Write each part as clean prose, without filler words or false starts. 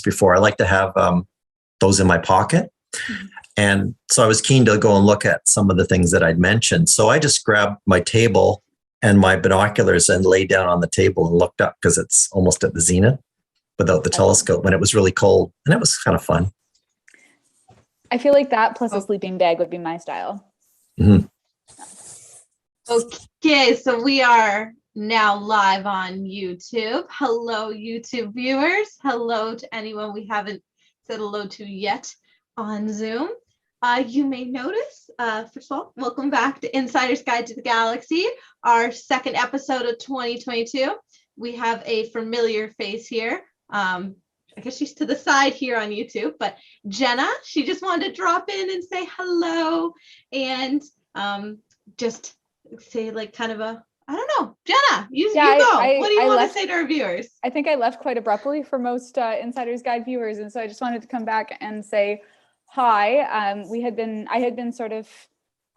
before. I like to have those in my pocket. Mm-hmm. And so I was keen to go and look at some of the things that I'd mentioned. So I just grabbed my table and my binoculars and laid down on the table and looked up because it's almost at the zenith without the telescope when it was really cold. And it was kind of fun. I feel like that plus a sleeping bag would be my style. Mm-hmm. Okay, so we are now live on YouTube. Hello, YouTube viewers. Hello to anyone we haven't said hello to yet on Zoom. You may notice, first of all, welcome back to Insider's Guide to the Galaxy, our second episode of 2022. We have a familiar face here. I guess she's to the side here on YouTube, but Jenna, she just wanted to drop in and say hello and just say like kind of a, I don't know, Jenna, you go. What do you want to say to our viewers? I think I left quite abruptly for most Insider's Guide viewers, and so I just wanted to come back and say hi. I had been sort of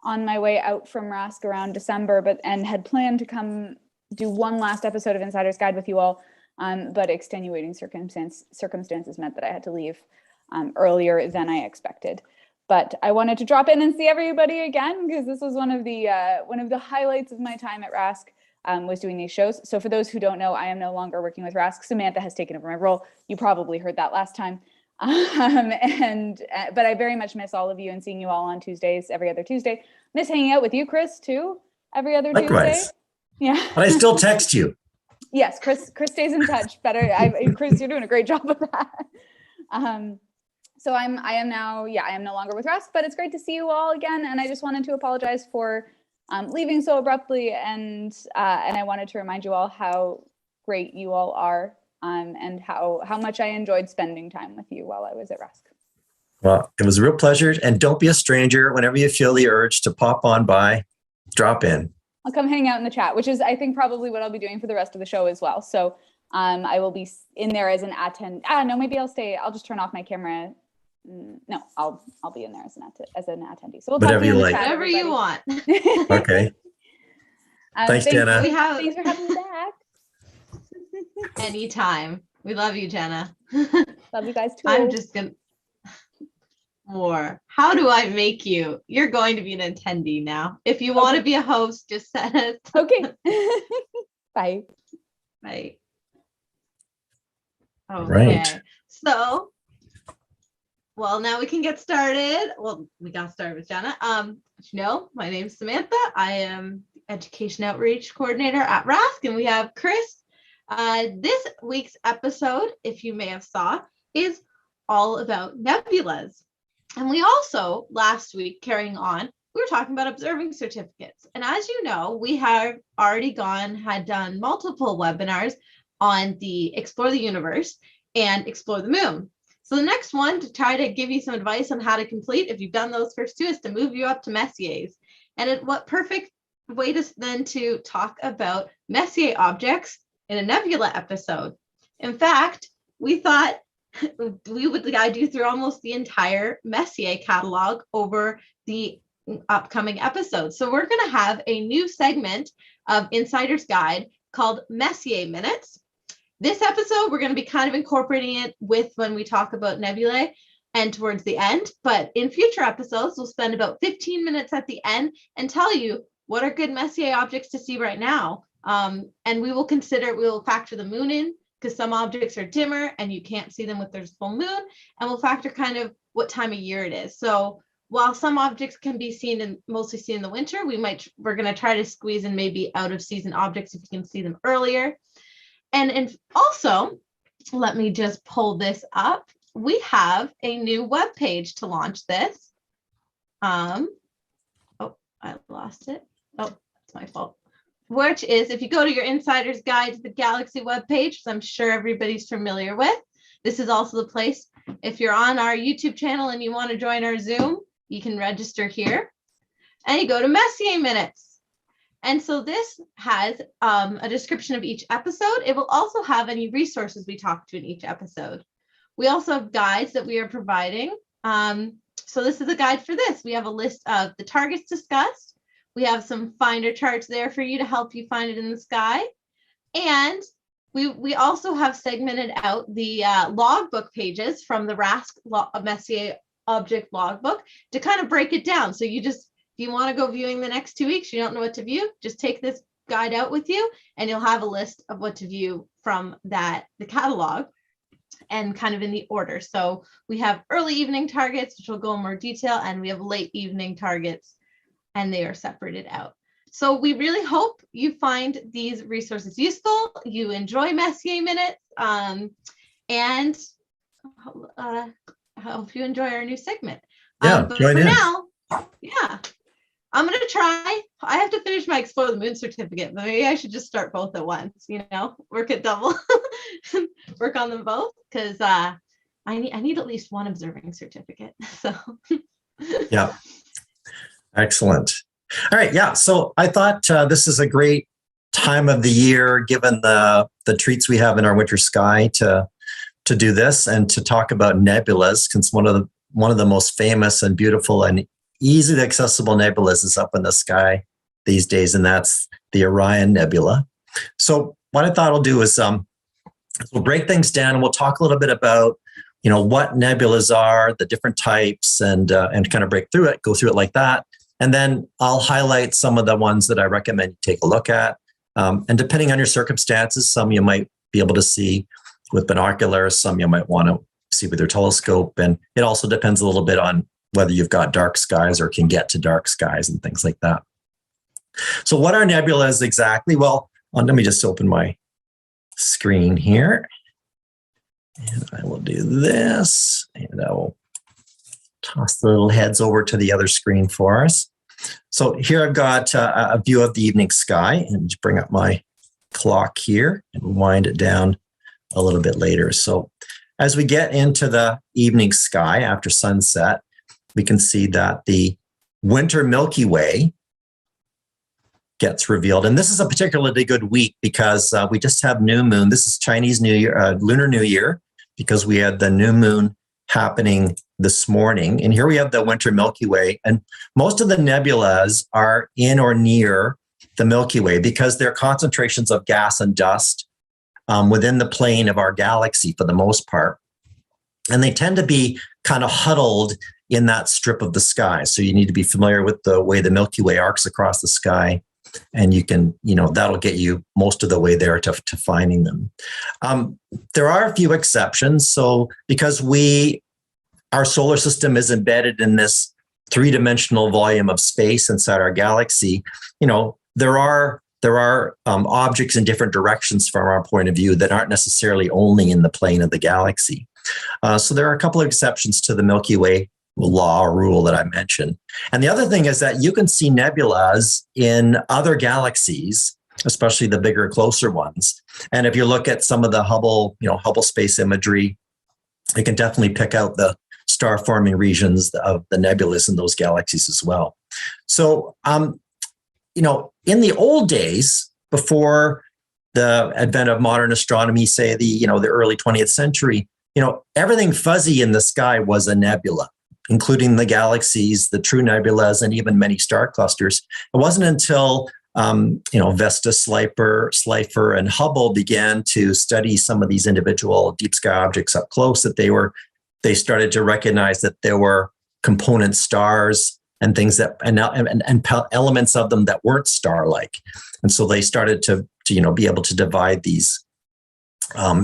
on my way out from RASC around December, and had planned to come do one last episode of Insider's Guide with you all, but extenuating circumstances meant that I had to leave earlier than I expected. But I wanted to drop in and see everybody again because this was one of the highlights of my time at RASC, was doing these shows. So for those who don't know, I am no longer working with RASC. Samantha has taken over my role. You probably heard that last time. But I very much miss all of you and seeing you all on Tuesdays, every other Tuesday. Miss hanging out with you, Chris, too, every other Likewise. Tuesday. Yeah. But I still text you. Yes, Chris stays in touch better. Chris, you're doing a great job of that. So I am no longer with RASC, but it's great to see you all again. And I just wanted to apologize for leaving so abruptly, and I wanted to remind you all how great you all are. And how much I enjoyed spending time with you while I was at RASC. Well, it was a real pleasure. And don't be a stranger. Whenever you feel the urge to pop on by, drop in. I'll come hang out in the chat, which is, I think, probably what I'll be doing for the rest of the show as well. So I will be in there as an attend. No, maybe I'll stay. I'll just turn off my camera. No, I'll be in there as an attendee. So we'll talk to you in the chat, whatever you want. Okay. Thanks, Jenna. Thanks for having me back. Anytime. We love you, Jenna. Love you guys too. I'm just gonna how do I make you? You're going to be an attendee now. If you want to be a host, just send us. Okay. Bye. Okay. Right. So, well, now we can get started. Well, we got started with Jenna. My name's Samantha. I am Education Outreach Coordinator at RASC, and we have Chris. This week's episode, if you may have saw, is all about nebulas. And we also, last week, carrying on, we were talking about observing certificates. And as you know, we have already had done multiple webinars on the Explore the Universe and Explore the Moon. So the next one, to try to give you some advice on how to complete, if you've done those first two, is to move you up to Messier's. And what perfect way to talk about Messier objects in a nebula episode. In fact, we thought we would guide you through almost the entire Messier catalog over the upcoming episodes. So we're going to have a new segment of Insider's Guide called Messier Minutes. This episode, we're going to be kind of incorporating it with when we talk about nebulae and towards the end. But in future episodes, we'll spend about 15 minutes at the end and tell you what are good Messier objects to see right now. And we will factor the moon in because some objects are dimmer and you can't see them with their full moon. And we'll factor kind of what time of year it is. So while some objects can be mostly seen in the winter, we're going to try to squeeze in maybe out of season objects if you can see them earlier. And also, let me just pull this up. We have a new web page to launch this. I lost it. Oh, that's my fault. Which is, if you go to your Insider's Guide to the Galaxy webpage, which I'm sure everybody's familiar with, this is also the place. If you're on our YouTube channel and you want to join our Zoom, you can register here. And you go to Messier Minutes. And so this has a description of each episode. It will also have any resources we talk to in each episode. We also have guides that we are providing. So this is a guide for this. We have a list of the targets discussed. We have some finder charts there for you to help you find it in the sky. And we also have segmented out the logbook pages from the Messier object logbook to kind of break it down. So if you want to go viewing the next 2 weeks, you don't know what to view, just take this guide out with you and you'll have a list of what to view from the catalog and kind of in the order. So we have early evening targets, which will go in more detail, and we have late evening targets, and they are separated out. So we really hope you find these resources useful, you enjoy Messier Minutes, and I hope you enjoy our new segment. But for now, I'm going to try. I have to finish my Explore the Moon certificate, but maybe I should just start both at once, work at double, work on them both, because I need at least one observing certificate. So, yeah. Excellent. All right. Yeah. So I thought this is a great time of the year, given the treats we have in our winter sky to do this and to talk about nebulas, because one of the most famous and beautiful and easily accessible nebulas is up in the sky these days, and that's the Orion Nebula. So what I thought I'll do is we'll break things down and we'll talk a little bit about what nebulas are, the different types, and kind of go through it like that. And then I'll highlight some of the ones that I recommend you take a look at. And depending on your circumstances, some you might be able to see with binoculars, some you might want to see with your telescope. And it also depends a little bit on whether you've got dark skies or can get to dark skies and things like that. So what are nebulas exactly? Well, let me just open my screen here. And I will do this, and I will toss the little heads over to the other screen for us. So here I've got a view of the evening sky, and just bring up my clock here and wind it down a little bit later. So as we get into the evening sky after sunset, we can see that the winter Milky Way gets revealed. And this is a particularly good week because we just have new moon. This is Chinese New Year, Lunar New Year, because we had the new moon happening this morning. And here we have the winter Milky Way. And most of the nebulas are in or near the Milky Way because they're concentrations of gas and dust within the plane of our galaxy for the most part. And they tend to be kind of huddled in that strip of the sky. So you need to be familiar with the way the Milky Way arcs across the sky. And you can, that'll get you most of the way there to finding them. There are a few exceptions. So because our solar system is embedded in this three-dimensional volume of space inside our galaxy, there are objects in different directions from our point of view that aren't necessarily only in the plane of the galaxy. So there are a couple of exceptions to the Milky Way law or rule that I mentioned. And the other thing is that you can see nebulas in other galaxies, especially the bigger, closer ones. And if you look at some of the Hubble space imagery, you can definitely pick out the star-forming regions of the nebulas in those galaxies as well. So, in the old days, before the advent of modern astronomy, say the early 20th century, everything fuzzy in the sky was a nebula, including the galaxies, the true nebulas, and even many star clusters. It wasn't until Vesta, Slipher, and Hubble began to study some of these individual deep sky objects up close that they started to recognize that there were component stars and things that and elements of them that weren't star-like, and so they started to be able to divide these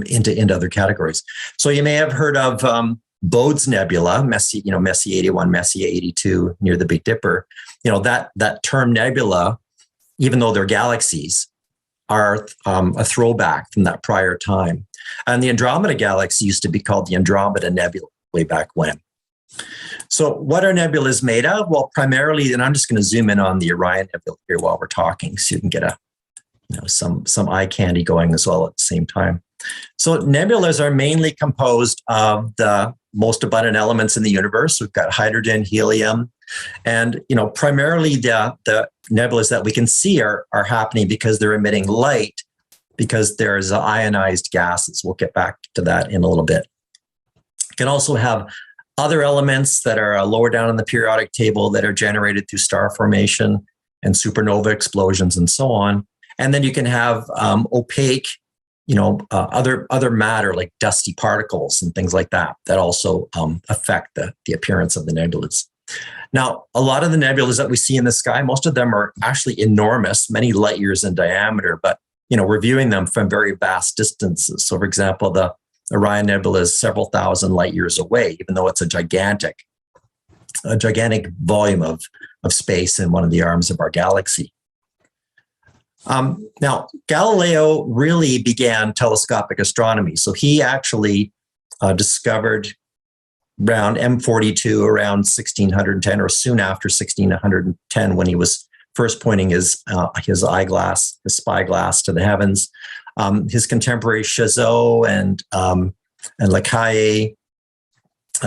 into other categories. So you may have heard of Bode's Nebula, Messier 81, Messier 82 near the Big Dipper. That term nebula, even though they're galaxies, are a throwback from that prior time. And the Andromeda Galaxy used to be called the Andromeda Nebula way back when. So what are nebulas made of? Well, primarily, and I'm just going to zoom in on the Orion Nebula here while we're talking so you can get some eye candy going as well at the same time. So nebulas are mainly composed of the most abundant elements in the universe. We've got hydrogen, helium, and primarily the nebulas that we can see are happening because they're emitting light, because there's ionized gases. We'll get back to that in a little bit. You can also have other elements that are lower down in the periodic table that are generated through star formation and supernova explosions and so on. And then you can have opaque, other matter like dusty particles and things like that also affect the appearance of the nebulas. Now, a lot of the nebulas that we see in the sky, most of them are actually enormous, many light years in diameter, but we're viewing them from very vast distances. So, for example, the Orion Nebula is several thousand light years away, even though it's a gigantic volume of space in one of the arms of our galaxy. Now, Galileo really began telescopic astronomy. So he actually discovered around M42 around 1610 or soon after 1610, when he was first pointing his eyeglass, his spyglass to the heavens. His contemporary Chazot and Lecaille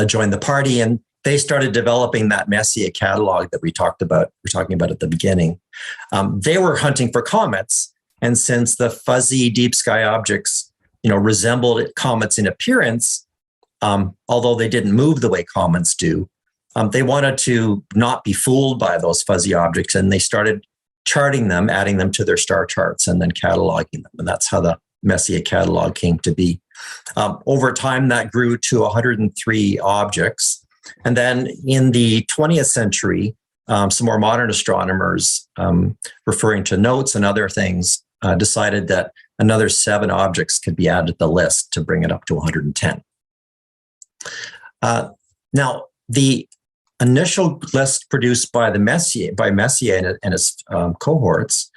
joined the party, and they started developing that Messier catalog that we're talking about at the beginning. They were hunting for comets, and since the fuzzy deep sky objects, resembled comets in appearance, although they didn't move the way comets do, they wanted to not be fooled by those fuzzy objects, and they started charting them, adding them to their star charts, and then cataloging them. And that's how the Messier catalog came to be. Over time, that grew to 103 objects. And then in the 20th century, some more modern astronomers, referring to notes and other things, decided that another 7 objects could be added to the list to bring it up to 110. Now, the initial list produced by Messier and his cohorts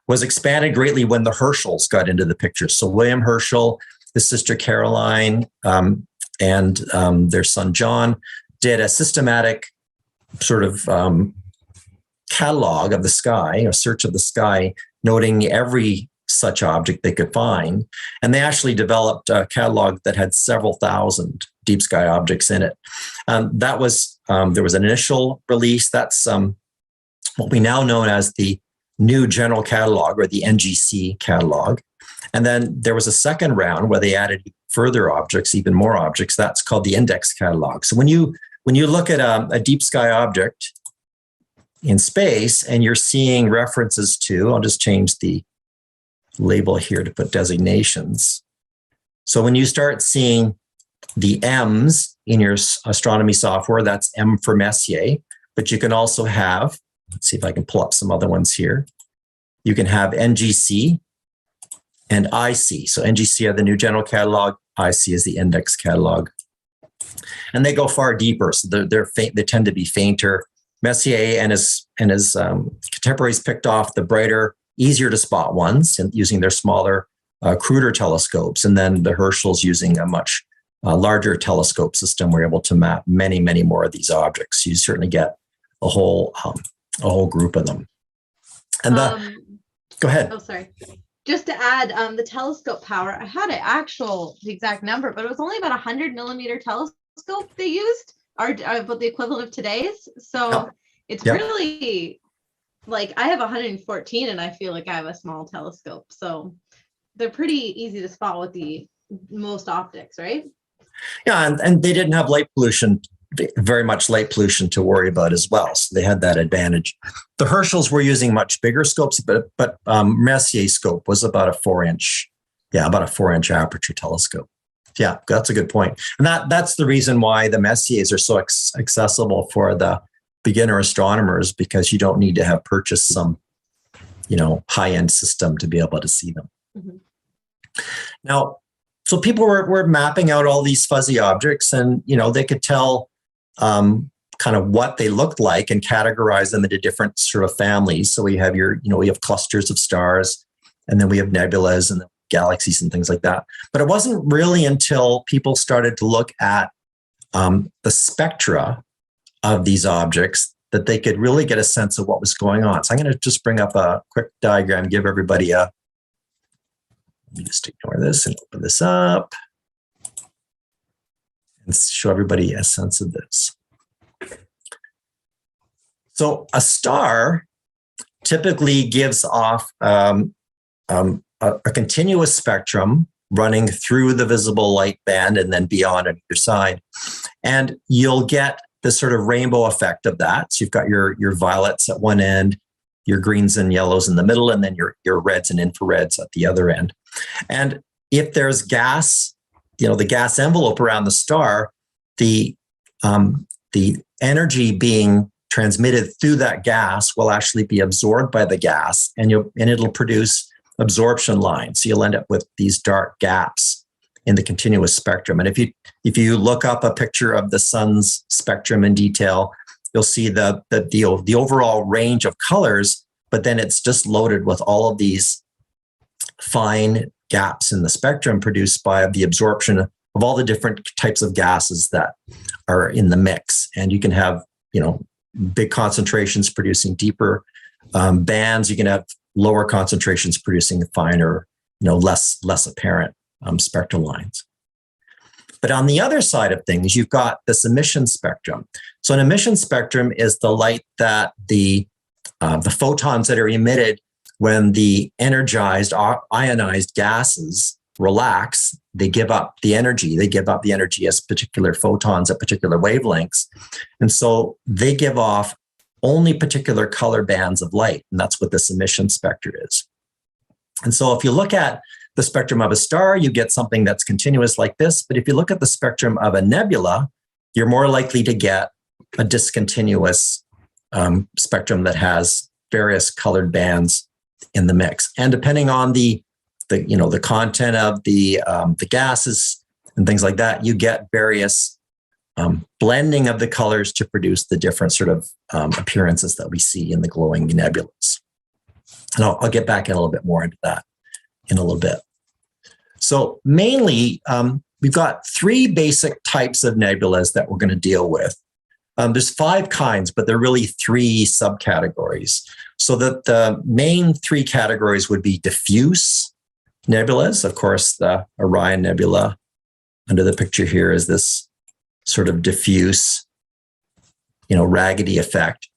was expanded greatly when the Herschels got into the picture. So William Herschel, his sister Caroline, and their son John did a systematic sort of catalog of the sky, a search of the sky, noting every such object they could find. And they actually developed a catalog that had several thousand deep sky objects in it. There was an initial release. That's what we now know as the New General Catalog, or the NGC catalog. And then there was a second round where they added further objects, even more objects. That's called the Index Catalog. So when you look at a deep sky object in space and you're seeing references to, I'll just change the label here to put designations. So when you start seeing the M's in your astronomy software, that's M for Messier, but you can also have, let's see if I can pull up some other ones here. You can have NGC and IC. So NGC are the New General Catalog, IC is the Index Catalog. And they go far deeper, so they tend to be fainter. Messier and his contemporaries picked off the brighter, easier to spot ones and using their smaller, cruder telescopes. And then the Herschels, using a much larger telescope system, were able to map many, many more of these objects. You certainly get a whole group of them. And go ahead. Oh, sorry. Just to add, the telescope power, I had the exact number, but it was only about 100 millimeter telescope they used, or about the equivalent of today's. So it's really, like, I have 114 and I feel like I have a small telescope. So they're pretty easy to spot with the most optics, right? Yeah, and they didn't have very much light pollution to worry about as well. So they had that advantage. The Herschels were using much bigger scopes, but Messier's scope was about a 4-inch aperture telescope. Yeah, that's a good point. And that's the reason why the Messiers are so accessible for the beginner astronomers, because you don't need to have purchased some, high-end system to be able to see them. Mm-hmm. Now, so people were mapping out all these fuzzy objects, and they could tell kind of what they looked like and categorize them into different sort of families. So we have we have clusters of stars, and then we have nebulas and galaxies and things like that. But it wasn't really until people started to look at the spectra of these objects that they could really get a sense of what was going on. So I'm going to just bring up a quick diagram, give everybody let me just ignore this and open this up and show everybody a sense of this. So a star typically gives off a continuous spectrum running through the visible light band and then beyond on either side. And you'll get this sort of rainbow effect of that. So you've got your violets at one end, your greens and yellows in the middle, and then your reds and infrareds at the other end. And if there's gas, the gas envelope around the star, the energy being transmitted through that gas will actually be absorbed by the gas, and it'll produce absorption lines. So you'll end up with these dark gaps in the continuous spectrum. And if you look up a picture of the sun's spectrum in detail, you'll see the overall range of colors, but then it's just loaded with all of these fine gaps in the spectrum produced by the absorption of all the different types of gases that are in the mix. And you can have, big concentrations producing deeper bands. You can have lower concentrations producing finer, less apparent spectral lines. But on the other side of things, you've got this emission spectrum. So an emission spectrum is the light that the photons that are emitted when the energized ionized gases relax. They give up the energy. They give up the energy as particular photons at particular wavelengths. And so they give off only particular color bands of light. And that's what this emission spectrum is. And so if you look at the spectrum of a star, you get something that's continuous like this. But if you look at the spectrum of a nebula, you're more likely to get a discontinuous spectrum that has various colored bands in the mix. And depending on the content of the gases and things like that, you get various blending of the colors to produce the different sort of appearances that we see in the glowing nebulas. And I'll get back in a little bit more into that in a little bit. So mainly, we've got three basic types of nebulas that we're going to deal with. There's 5 kinds, but there are really 3 subcategories. So that the main 3 categories would be diffuse nebulas. Of course, the Orion Nebula under the picture here is this sort of diffuse, raggedy effect.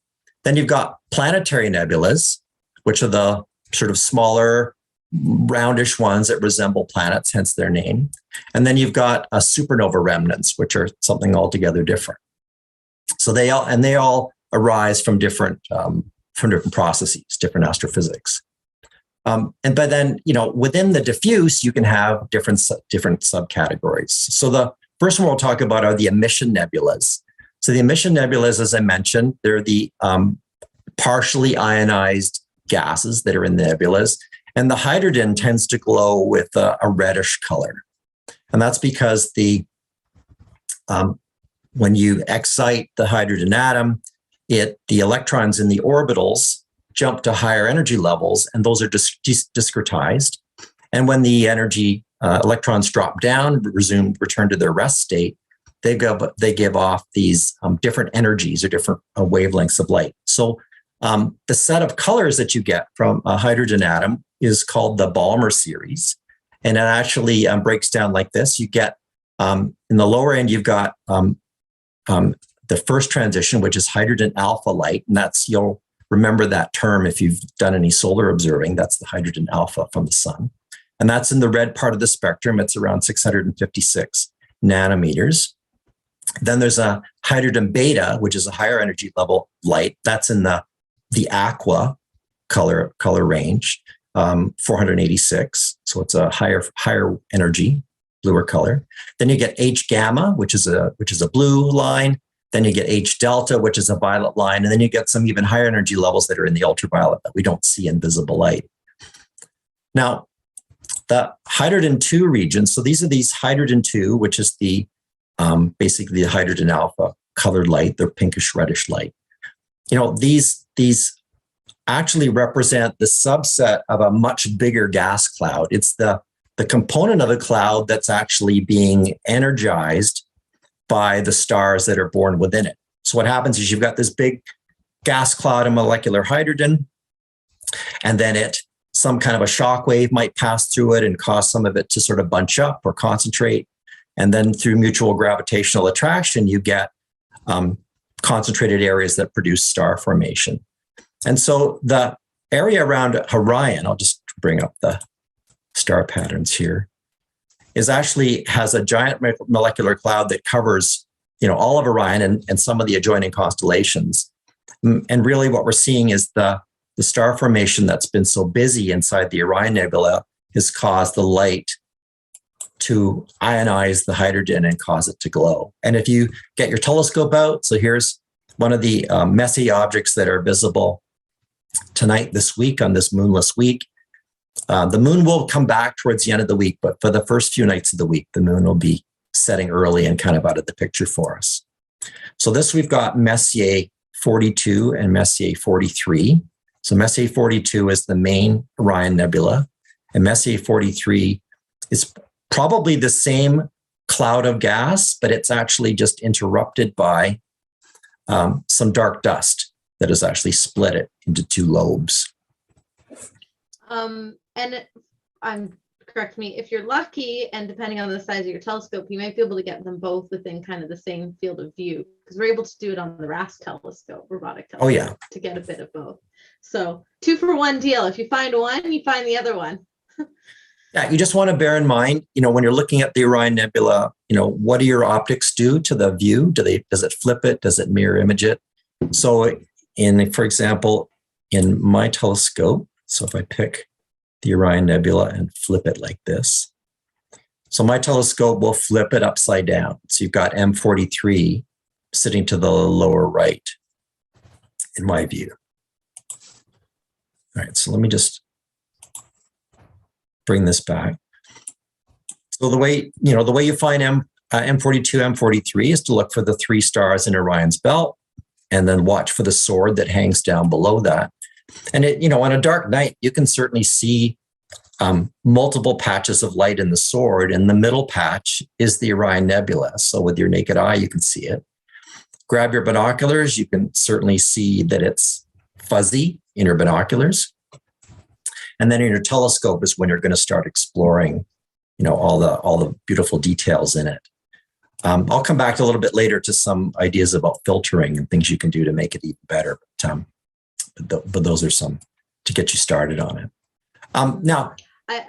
Then you've got planetary nebulas, which are the sort of smaller, roundish ones that resemble planets, hence their name. And then you've got supernova remnants, which are something altogether different. So they all arise from different processes, different astrophysics. But then, within the diffuse, you can have different subcategories. So the first one we'll talk about are the emission nebulas. So the emission nebulas, as I mentioned, they're the partially ionized gases that are in the nebulas. And the hydrogen tends to glow with a reddish color. And that's because when you excite the hydrogen atom, the electrons in the orbitals jump to higher energy levels, and those are discretized. And when the energy electrons drop down, return to their rest state, they give off these different energies or different wavelengths of light. So the set of colors that you get from a hydrogen atom is called the Balmer Series. And it actually breaks down like this. You get, in the lower end, you've got the first transition, which is hydrogen alpha light. And you'll remember that term if you've done any solar observing. That's the hydrogen alpha from the sun. And that's in the red part of the spectrum. It's around 656 nanometers. Then there's a hydrogen beta, which is a higher energy level light. That's in the aqua color range, 486. So it's a higher energy, bluer color. Then you get H gamma, which is a blue line. Then you get H delta, which is a violet line. And then you get some even higher energy levels that are in the ultraviolet that we don't see in visible light. Now, the hydrogen 2 region, so these hydrogen 2, which is basically the hydrogen alpha colored light, they're pinkish reddish light. These actually represent the subset of a much bigger gas cloud. It's the component of the cloud that's actually being energized by the stars that are born within it. So what happens is you've got this big gas cloud of molecular hydrogen, and then some kind of a shock wave might pass through it and cause some of it to sort of bunch up or concentrate. And then through mutual gravitational attraction, you get concentrated areas that produce star formation. And so the area around Orion, I'll just bring up the star patterns here, has a giant molecular cloud that covers, all of Orion and some of the adjoining constellations. And really what we're seeing is the star formation that's been so busy inside the Orion Nebula has caused the light to ionize the hydrogen and cause it to glow. And if you get your telescope out, so here's one of the Messier objects that are visible tonight, this week, on this moonless week. The moon will come back towards the end of the week, but for the first few nights of the week, the moon will be setting early and kind of out of the picture for us. So this, we've got Messier 42 and Messier 43. So Messier 42 is the main Orion Nebula, and Messier 43 is probably the same cloud of gas, but it's actually just interrupted by some dark dust that has actually split it into two lobes. Correct me, if you're lucky, and depending on the size of your telescope, you might be able to get them both within kind of the same field of view, because we're able to do it on the RASC telescope, robotic telescope. Oh, yeah. To get a bit of both. So 2-for-1 deal. If you find one, you find the other one. Yeah, you just want to bear in mind, when you're looking at the Orion Nebula, what do your optics do to the view? Does it flip it? Does it mirror image it? So for example, in my telescope, so if I pick the Orion Nebula and flip it like this, so my telescope will flip it upside down. So you've got M43 sitting to the lower right in my view. All right, so let me just bring this back. So the way you find M42, M43 is to look for the 3 stars in Orion's belt, and then watch for the sword that hangs down below that. And on a dark night, you can certainly see multiple patches of light in the sword, and the middle patch is the Orion Nebula. So with your naked eye, you can see it. Grab your binoculars, you can certainly see that it's fuzzy in your binoculars. And then in your telescope is when you're going to start exploring, all the beautiful details in it. I'll come back a little bit later to some ideas about filtering and things you can do to make it even better. But those are some to get you started on it. Now, I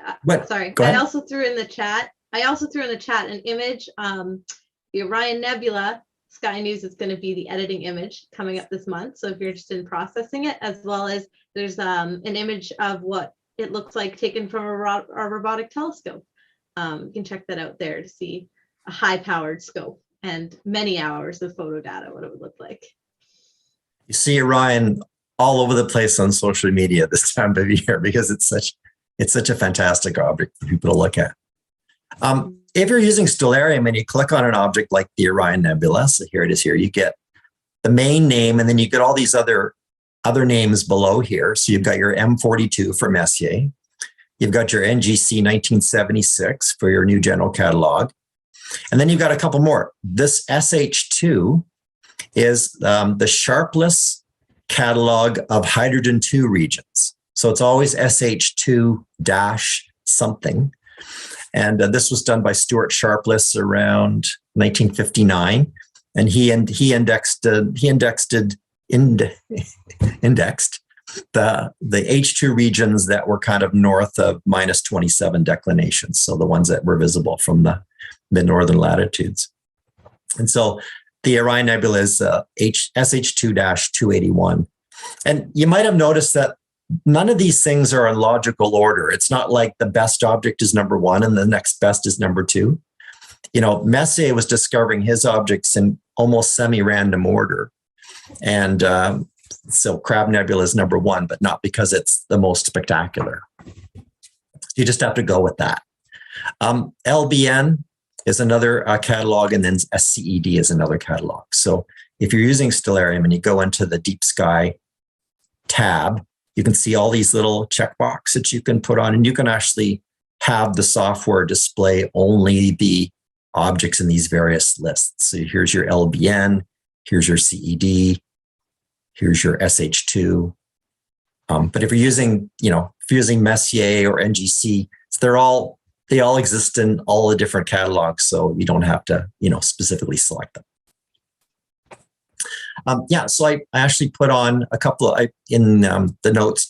also threw in the chat an image. The Orion Nebula, Sky News is going to be the editing image coming up this month. So if you're interested in processing it, as well as there's an image of what it looks like taken from a robotic telescope. You can check that out there to see a high-powered scope and many hours of photo data, what it would look like. You see Orion all over the place on social media this time of year because it's such a fantastic object for people to look at. If you're using Stellarium and you click on an object like the Orion Nebula, so here it is here, you get the main name, and then you get all these other names below here. So you've got your M42 for Messier. You've got your NGC 1976 for your new general catalog. And then you've got a couple more. This SH2 is the sharpless catalog of hydrogen-2 regions. So it's always SH2 dash something. And this was done by Stuart Sharpless around 1959. And he indexed the H2 regions that were kind of north of minus 27 declinations. So the ones that were visible from the mid-northern latitudes. And so the Orion Nebula is SH2-281. And you might have noticed that none of these things are in logical order. It's not like the best object is number 1 and the next best is number 2. Messier was discovering his objects in almost semi-random order. And so Crab Nebula is number 1, but not because it's the most spectacular. You just have to go with that. LBN is another catalog, and then SCED is another catalog. So if you're using Stellarium and you go into the Deep Sky tab, you can see all these little checkboxes that you can put on, and you can actually have the software display only the objects in these various lists. So here's your LBN, here's your CED, here's your SH2. But if you're using, Messier or NGC, they all exist in all the different catalogs, so you don't have to, specifically select them. So I actually put on a couple in the notes.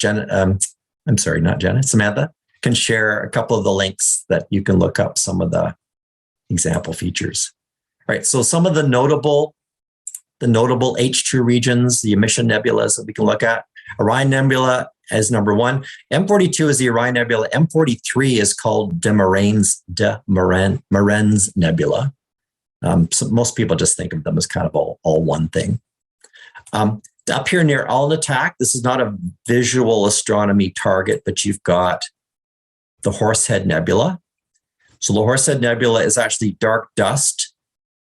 Samantha can share a couple of the links that you can look up some of the example features. All right, so some of the notable H2 regions, the emission nebulas that we can look at. Orion Nebula as number one. M42 is the Orion Nebula. M43 is called de Maren's Nebula. So most people just think of them as kind of all one thing. Up here near Alnitak, this is not a visual astronomy target, but you've got the Horsehead Nebula. So the Horsehead Nebula is actually dark dust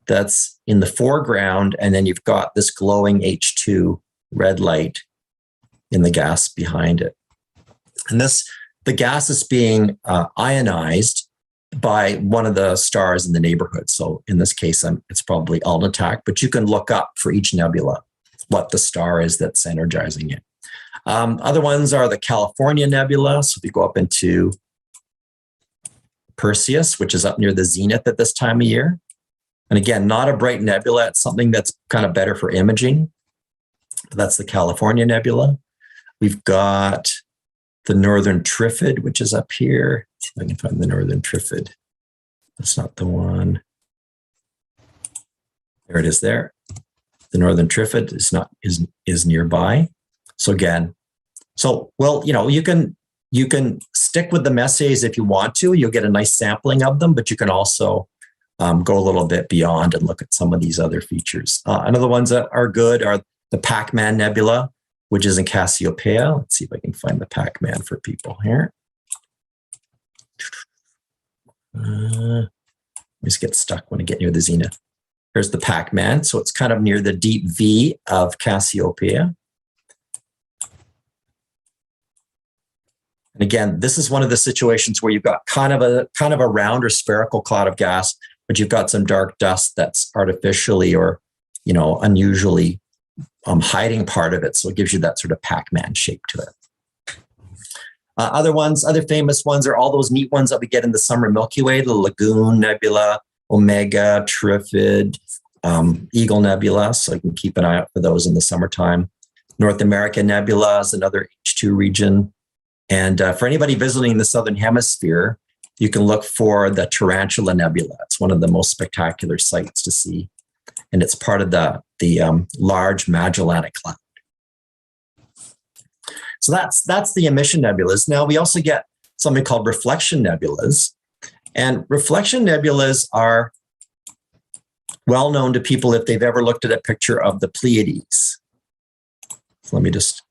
that's in the foreground, and then you've got this glowing H2 red light in the gas behind it. And the gas is being ionized by one of the stars in the neighborhood. So in this case, it's probably Alnitak, but you can look up for each nebula what the star is that's energizing it. Other ones are the California Nebula. So if you go up into Perseus, which is up near the zenith at this time of year. And again, not a bright nebula. It's something that's kind of better for imaging. But that's the California Nebula. We've got the Northern Trifid, which is up here. Let's see if I can find the Northern Trifid. That's not the one. There it is there. The Northern Trifid is nearby. So again, well, you can stick with the Messiers if you want to. You'll get a nice sampling of them, but you can also go a little bit beyond and look at some of these other features. Another ones that are good are the Pacman Nebula, which is in Cassiopeia. Let's see if I can find the Pacman for people here. I just get stuck when I get near the zenith. Here's the Pacman. So it's kind of near the deep V of Cassiopeia. And again, this is one of the situations where you've got kind of a round or spherical cloud of gas, but you've got some dark dust that's artificially or unusually hiding part of it. So it gives you that sort of Pac-Man shape to it. Other famous ones are all those neat ones that we get in the summer Milky Way, the Lagoon Nebula, Omega, Trifid, Eagle Nebula. So you can keep an eye out for those in the summertime. North American Nebula is another H2 region. And for anybody visiting the Southern Hemisphere, you can look for the Tarantula Nebula. It's one of the most spectacular sights to see. And it's part of the large Magellanic Cloud. So that's the emission nebulas. Now we also get something called reflection nebulas. And reflection nebulas are well known to people if they've ever looked at a picture of the Pleiades. So let me just...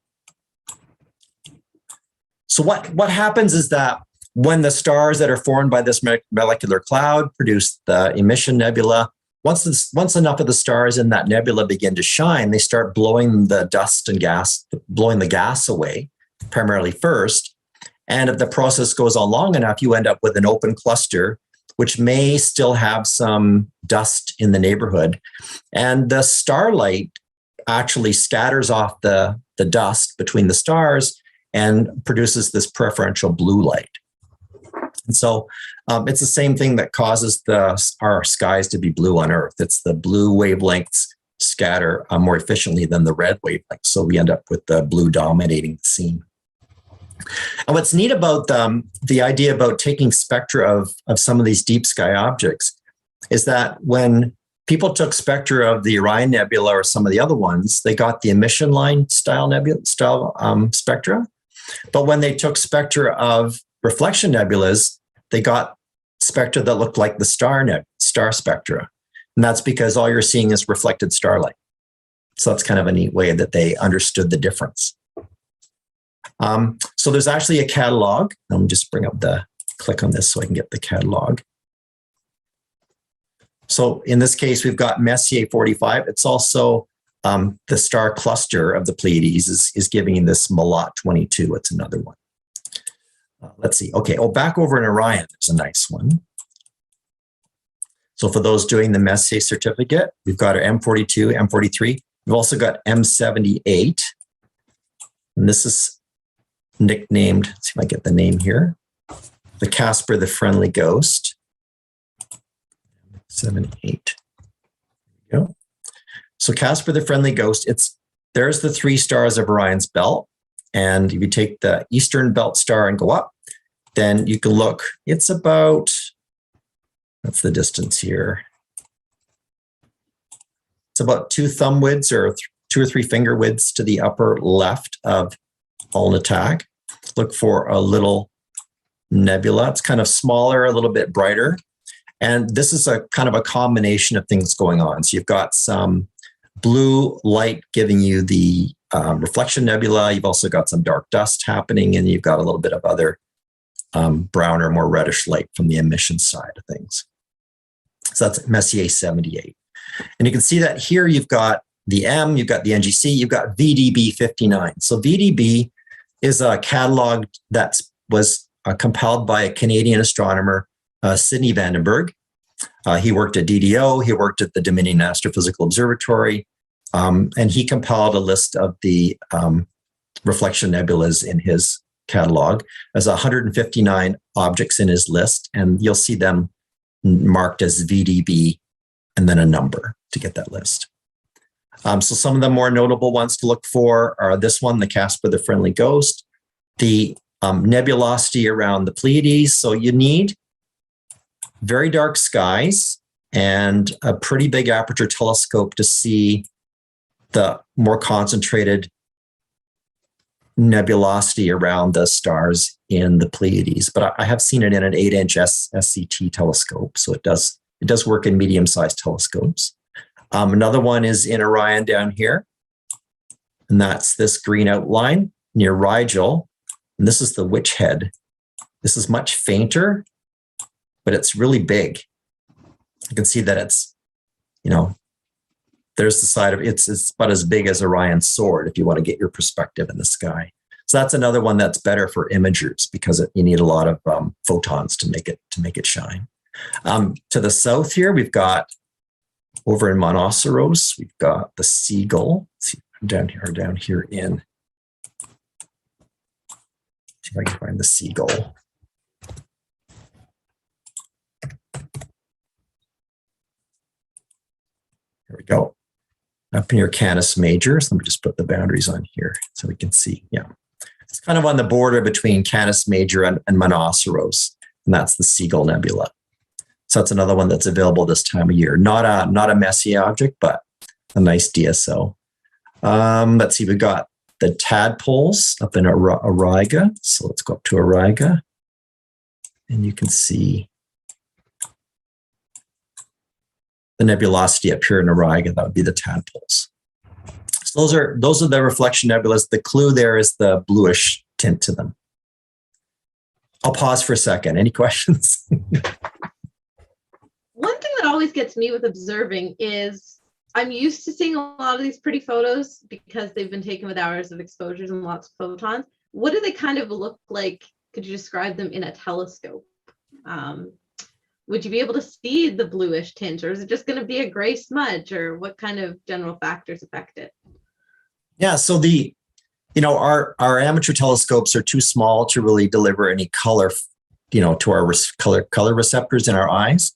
So what happens is that when the stars that are formed by this molecular cloud produce the emission nebula, once enough of the stars in that nebula begin to shine, they start blowing the dust and gas, blowing the gas away, primarily first. And if the process goes on long enough, you end up with an open cluster, which may still have some dust in the neighborhood. And the starlight actually scatters off the dust between the stars and produces this preferential blue light. And so it's the same thing that causes our skies to be blue on Earth. It's the blue wavelengths scatter more efficiently than the red wavelengths. So we end up with the blue dominating the scene. And what's neat about the idea about taking spectra of some of these deep sky objects is that when people took spectra of the Orion Nebula or some of the other ones, they got the emission line style spectra. But when they took spectra of reflection nebulas, they got spectra that looked like the star spectra. And that's because all you're seeing is reflected starlight. So that's kind of a neat way that they understood the difference. So there's actually a catalog. Let me just click on this so I can get the catalog. So in this case, we've got Messier 45. It's also the star cluster of the Pleiades is giving this Malot 22. It's another one. Let's see. Okay. Back over in Orion, there's a nice one. So for those doing the Messier certificate, we've got our M42, M43. We've also got M78. And this is nicknamed, let's see if I get the name here, the Casper the Friendly Ghost. 78. There we go. So Casper the Friendly Ghost, there's the three stars of Orion's belt. And if you take the eastern belt star and go up, then you can look, it's about, that's the distance here. It's about 2 thumb widths or 2 or 3 finger widths to the upper left of Alnitak. look for a little nebula. It's kind of smaller, a little bit brighter. And this is a kind of a combination of things going on. So you've got some blue light giving you the reflection nebula. You've also got some dark dust happening, and you've got a little bit of other brown or more reddish light from the emission side of things. So that's Messier 78. And you can see that here you've got the M, you've got the NGC, you've got VDB 59. So VDB is a catalog that was compiled by a Canadian astronomer, Sidney Vandenberg. He worked at DDO, he worked at the Dominion Astrophysical Observatory, and he compiled a list of the reflection nebulas in his catalog. There's 159 objects in his list, and you'll see them marked as VDB and then a number to get that list. So some of the more notable ones to look for are this one, the Casper, the Friendly Ghost, the nebulosity around the Pleiades. So you need very dark skies and a pretty big aperture telescope to see the more concentrated nebulosity around the stars in the Pleiades. But I have seen it in an 8-inch SCT telescope, so it does work in medium-sized telescopes. Another one is in Orion down here, and that's this green outline near Rigel, and this is the Witch Head. This is much fainter, but it's really big. You can see that it's, there's the side of it's about as big as Orion's sword if you want to get your perspective in the sky. So that's another one that's better for imagers because you need a lot of photons to make it shine. To the south here, we've got over in Monoceros, we've got the Seagull. Let's see, down here in. See if I can find the Seagull. There we go. Up near Canis Major. So let me just put the boundaries on here so we can see. Yeah. It's kind of on the border between Canis Major and Monoceros, and that's the Seagull Nebula. So that's another one that's available this time of year. Not a Messier object, but a nice DSO. Let's see, we've got the tadpoles up in Auriga. So let's go up to Auriga. And you can see the nebulosity up here in Auriga. That would be the tadpoles. So those are the reflection nebulas. The clue there is the bluish tint to them. I'll pause for a second. Any questions? One thing that always gets me with observing is I'm used to seeing a lot of these pretty photos because they've been taken with hours of exposures and lots of photons. What do they kind of look like? Could you describe them in a telescope? Would you be able to see the bluish tint, or is it just going to be a gray smudge, or what kind of general factors affect it? Yeah, so our amateur telescopes are too small to really deliver any color, to our color receptors in our eyes.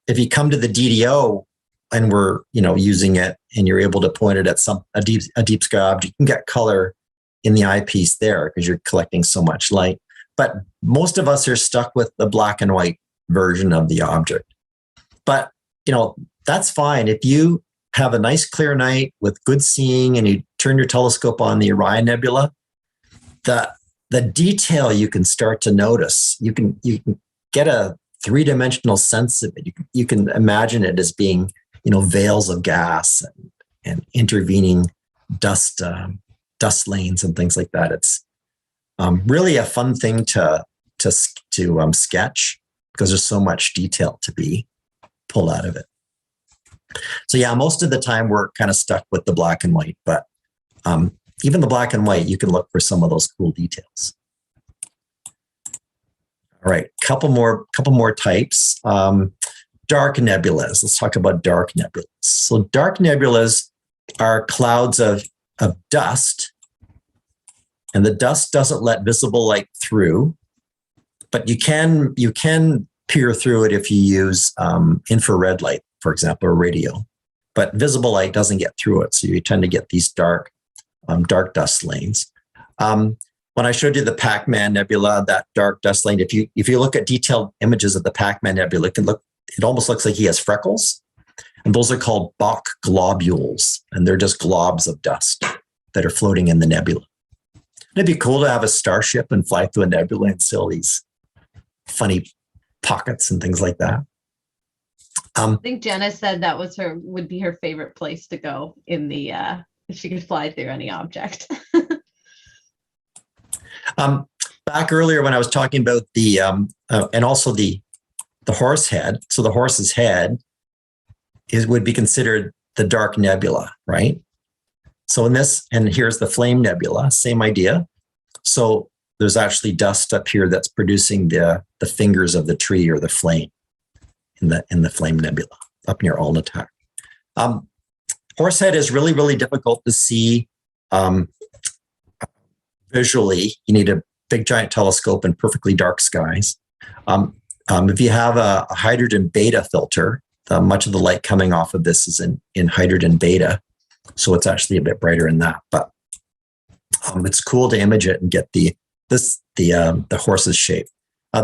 If you come to the DDO and we're, using it and you're able to point it at a deep sky object, you can get color in the eyepiece there because you're collecting so much light. But most of us are stuck with the black and white version of the object. But, that's fine. If you have a nice clear night with good seeing and you turn your telescope on the Orion Nebula, the detail you can start to notice, you can get a three-dimensional sense of it. You can imagine it as being, veils of gas and intervening dust lanes and things like that. It's really a fun thing to sketch because there's so much detail to be pulled out of it. So yeah, most of the time we're kind of stuck with the black and white, but even the black and white, you can look for some of those cool details. All right, couple more types. Dark nebulas. Let's talk about dark nebulas. So dark nebulas are clouds of dust, and the dust doesn't let visible light through, but you can peer through it if you use infrared light, for example, or radio. But visible light doesn't get through it, so you tend to get these dark dust lanes. When I showed you the Pacman Nebula, that dark dust lane, if you look at detailed images of the Pacman Nebula, it almost looks like he has freckles. And those are called Bok globules. And they're just globs of dust that are floating in the nebula. It'd be cool to have a starship and fly through a nebula and see all these funny pockets and things like that. I think Jenna said that would be her favorite place to go in the if she could fly through any object. Back earlier when I was talking about the and also the horse head. So the horse's head would be considered the dark nebula, right? So in this, and here's the flame nebula, same idea. So there's actually dust up here that's producing the fingers of the tree or the flame in the flame nebula up near Alnitak. Horsehead is really, really difficult to see visually. You need a big giant telescope and perfectly dark skies. If you have a hydrogen beta filter, much of the light coming off of this is in hydrogen beta. So it's actually a bit brighter in that, but it's cool to image it and get the horse's shape.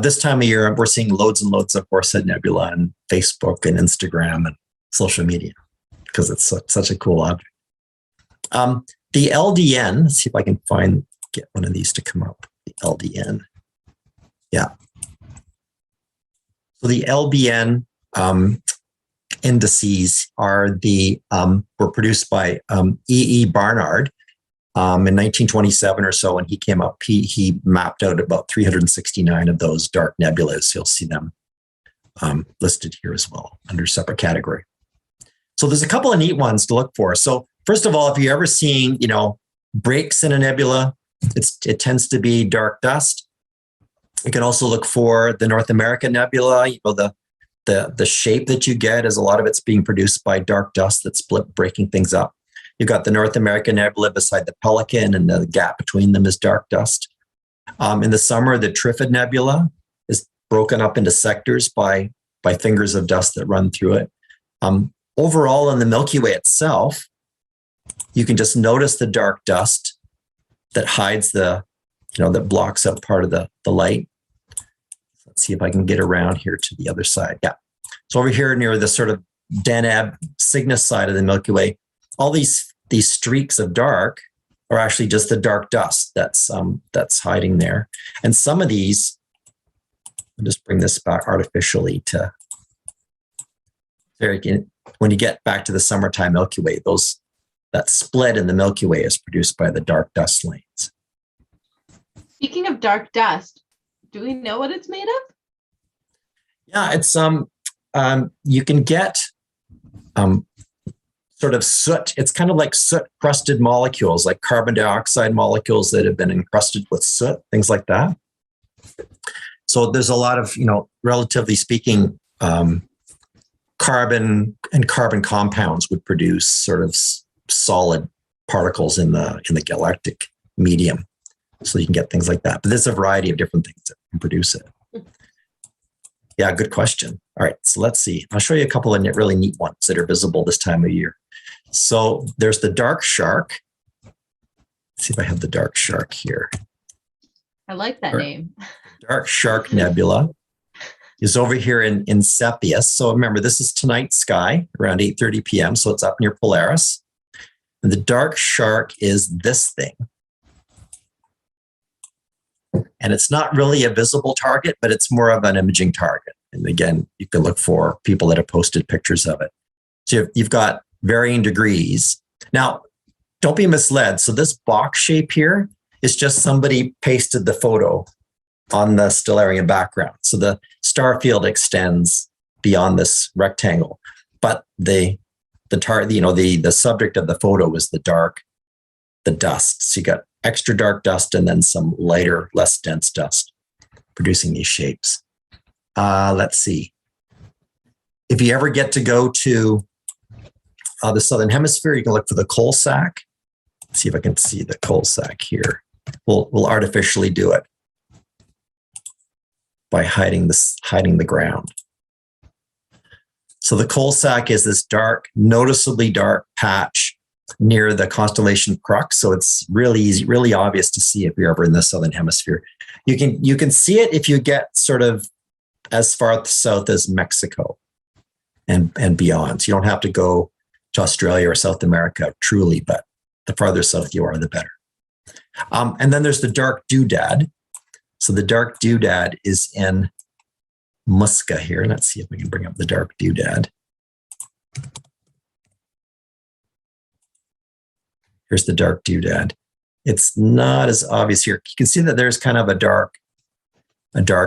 This time of year, we're seeing loads and loads of Horsehead Nebula on Facebook and Instagram and social media because it's such a cool object. The LDN, let's see if I can get one of these to come up. The LDN. Yeah. So the LBN indices were produced by E. Barnard in 1927 or so. When he came up, he mapped out about 369 of those dark nebulas. You'll see them listed here as well under separate category. So there's a couple of neat ones to look for. So first of all, if you're ever seeing, breaks in a nebula, it tends to be dark dust. You can also look for the North American Nebula. The shape that you get is a lot of it's being produced by dark dust that's breaking things up. You've got the North American Nebula beside the Pelican, and the gap between them is dark dust. In the summer, the Trifid Nebula is broken up into sectors by fingers of dust that run through it. Overall, in the Milky Way itself, you can just notice the dark dust that hides that blocks out part of the light. Let's see if I can get around here to the other side. Yeah. So over here near the sort of Deneb Cygnus side of the Milky Way, all these streaks of dark are actually just the dark dust that's hiding there. And some of these, I'll just bring this back artificially to when you get back to the summertime Milky Way, that split in the Milky Way is produced by the dark dust lanes. Speaking of dark dust, do we know what it's made of? Yeah, it's you can get sort of soot. It's kind of like soot-crusted molecules, like carbon dioxide molecules that have been encrusted with soot, things like that. So there's a lot of, relatively speaking, carbon and carbon compounds would produce sort of solid particles in the galactic medium. So you can get things like that. But there's a variety of different things that can produce it. Yeah, good question. All right, so let's see. I'll show you a couple of really neat ones that are visible this time of year. So there's the dark shark. Let's see if I have the dark shark here. I like that name. Dark Shark Nebula is over here in Cepheus. So remember, this is tonight's sky around 8:30 p.m. So it's up near Polaris. And the dark shark is this thing. And it's not really a visible target, but it's more of an imaging target. And again, you can look for people that have posted pictures of it. So you've got varying degrees. Now, don't be misled. So this box shape here is just somebody pasted the photo on the stellarium background. So the star field extends beyond this rectangle, but the subject of the photo was the dust. So you got extra dark dust and then some lighter, less dense dust producing these shapes. Let's see. If you ever get to go to the Southern Hemisphere, you can look for the coal sack. Let's see if I can see the coal sack here. We'll artificially do it by hiding the ground. So the coal sack is this dark, noticeably dark patch near the constellation Crux. So it's really easy, really obvious to see if you're ever in the Southern Hemisphere. You can see it if you get sort of as far south as Mexico and beyond. So you don't have to go to Australia or South America truly, but the farther south you are, the better. And then there's the Dark Doodad. So the Dark Doodad is in Musca here. Let's see if we can bring up the Dark Doodad. Here's the Dark Doodad. It's not as obvious here. You can see that there's kind of a dark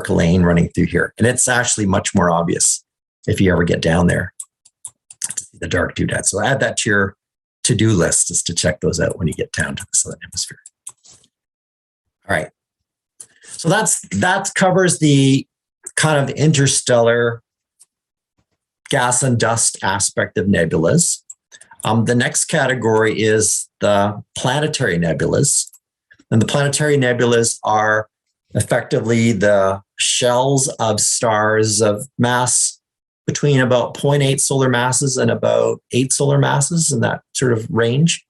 lane running through here. And it's actually much more obvious if you ever get down there to see the Dark Doodad. So add that to your to-do list, just to check those out when you get down to the southern hemisphere. All right. So that covers the kind of interstellar gas and dust aspect of nebulas. The next category is the planetary nebulas. And the planetary nebulas are effectively the shells of stars of mass between about 0.8 solar masses and about 8 solar masses, in that sort of range,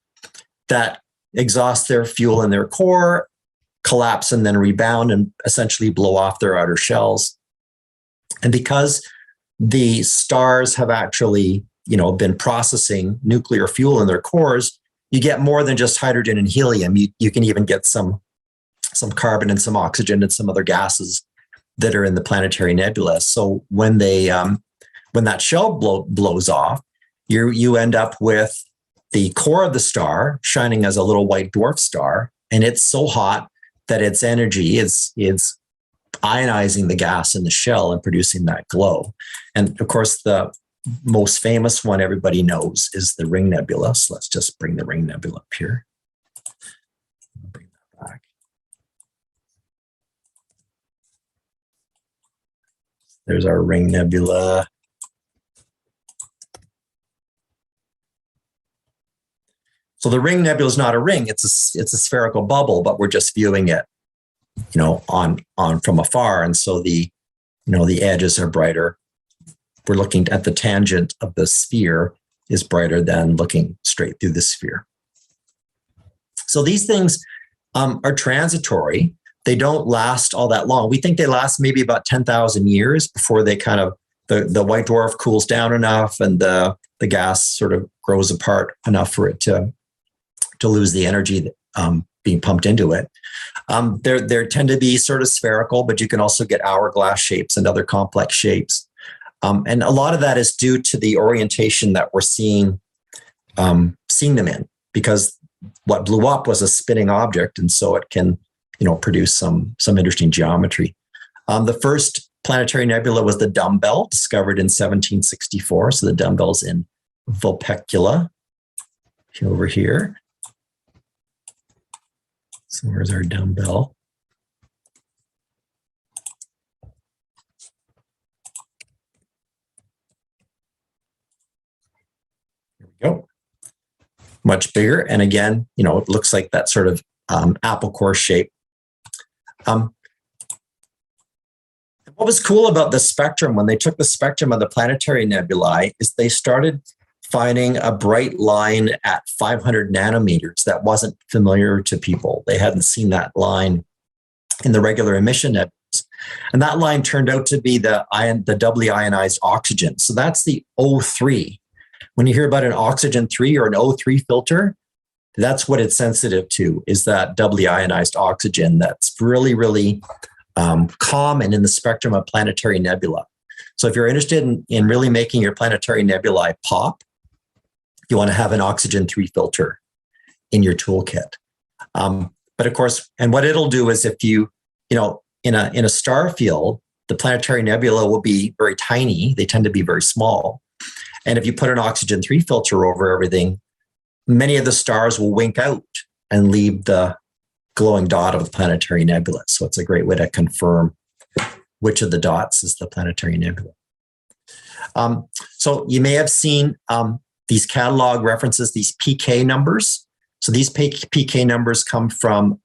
that exhaust their fuel in their core, collapse and then rebound and essentially blow off their outer shells. And because the stars have actually, been processing nuclear fuel in their cores, you get more than just hydrogen and helium. You can even get some carbon and some oxygen and some other gases that are in the planetary nebula. So when that shell blows off, you end up with the core of the star shining as a little white dwarf star, and it's so hot that its energy is ionizing the gas in the shell and producing that glow. And of course, the most famous one everybody knows is the Ring Nebula. So let's just bring the Ring Nebula up here. Bring that back. There's our Ring Nebula. So the Ring Nebula is not a ring; it's a spherical bubble, but we're just viewing it, on from afar, and so the edges are brighter. We're looking at the tangent of the sphere is brighter than looking straight through the sphere. So these things are transitory. They don't last all that long. We think they last maybe about 10,000 years before they kind of, the white dwarf cools down enough and the gas sort of grows apart enough for it to lose the energy being pumped into it. They tend to be sort of spherical, but you can also get hourglass shapes and other complex shapes. And a lot of that is due to the orientation that we're seeing them in, because what blew up was a spinning object, and so it can, produce some interesting geometry. The first planetary nebula was the Dumbbell, discovered in 1764. So the Dumbbell's in Vulpecula, over here. So where's our Dumbbell? Go. Much bigger. And again, it looks like that sort of apple core shape. What was cool about the spectrum, when they took the spectrum of the planetary nebulae, is they started finding a bright line at 500 nanometers that wasn't familiar to people. They hadn't seen that line in the regular emission nebulas. And that line turned out to be the doubly ionized oxygen. So that's the O3. When you hear about an oxygen 3 or an O3 filter, that's what it's sensitive to, is that doubly ionized oxygen that's really, really common in the spectrum of planetary nebula. So if you're interested in really making your planetary nebulae pop, you want to have an oxygen 3 filter in your toolkit. But of course, and what it'll do is if you in a star field, the planetary nebula will be very tiny. They tend to be very small. And if you put an oxygen 3 filter over everything, many of the stars will wink out and leave the glowing dot of the planetary nebula. So it's a great way to confirm which of the dots is the planetary nebula. So you may have seen these catalog references, these PK numbers. So these PK numbers come from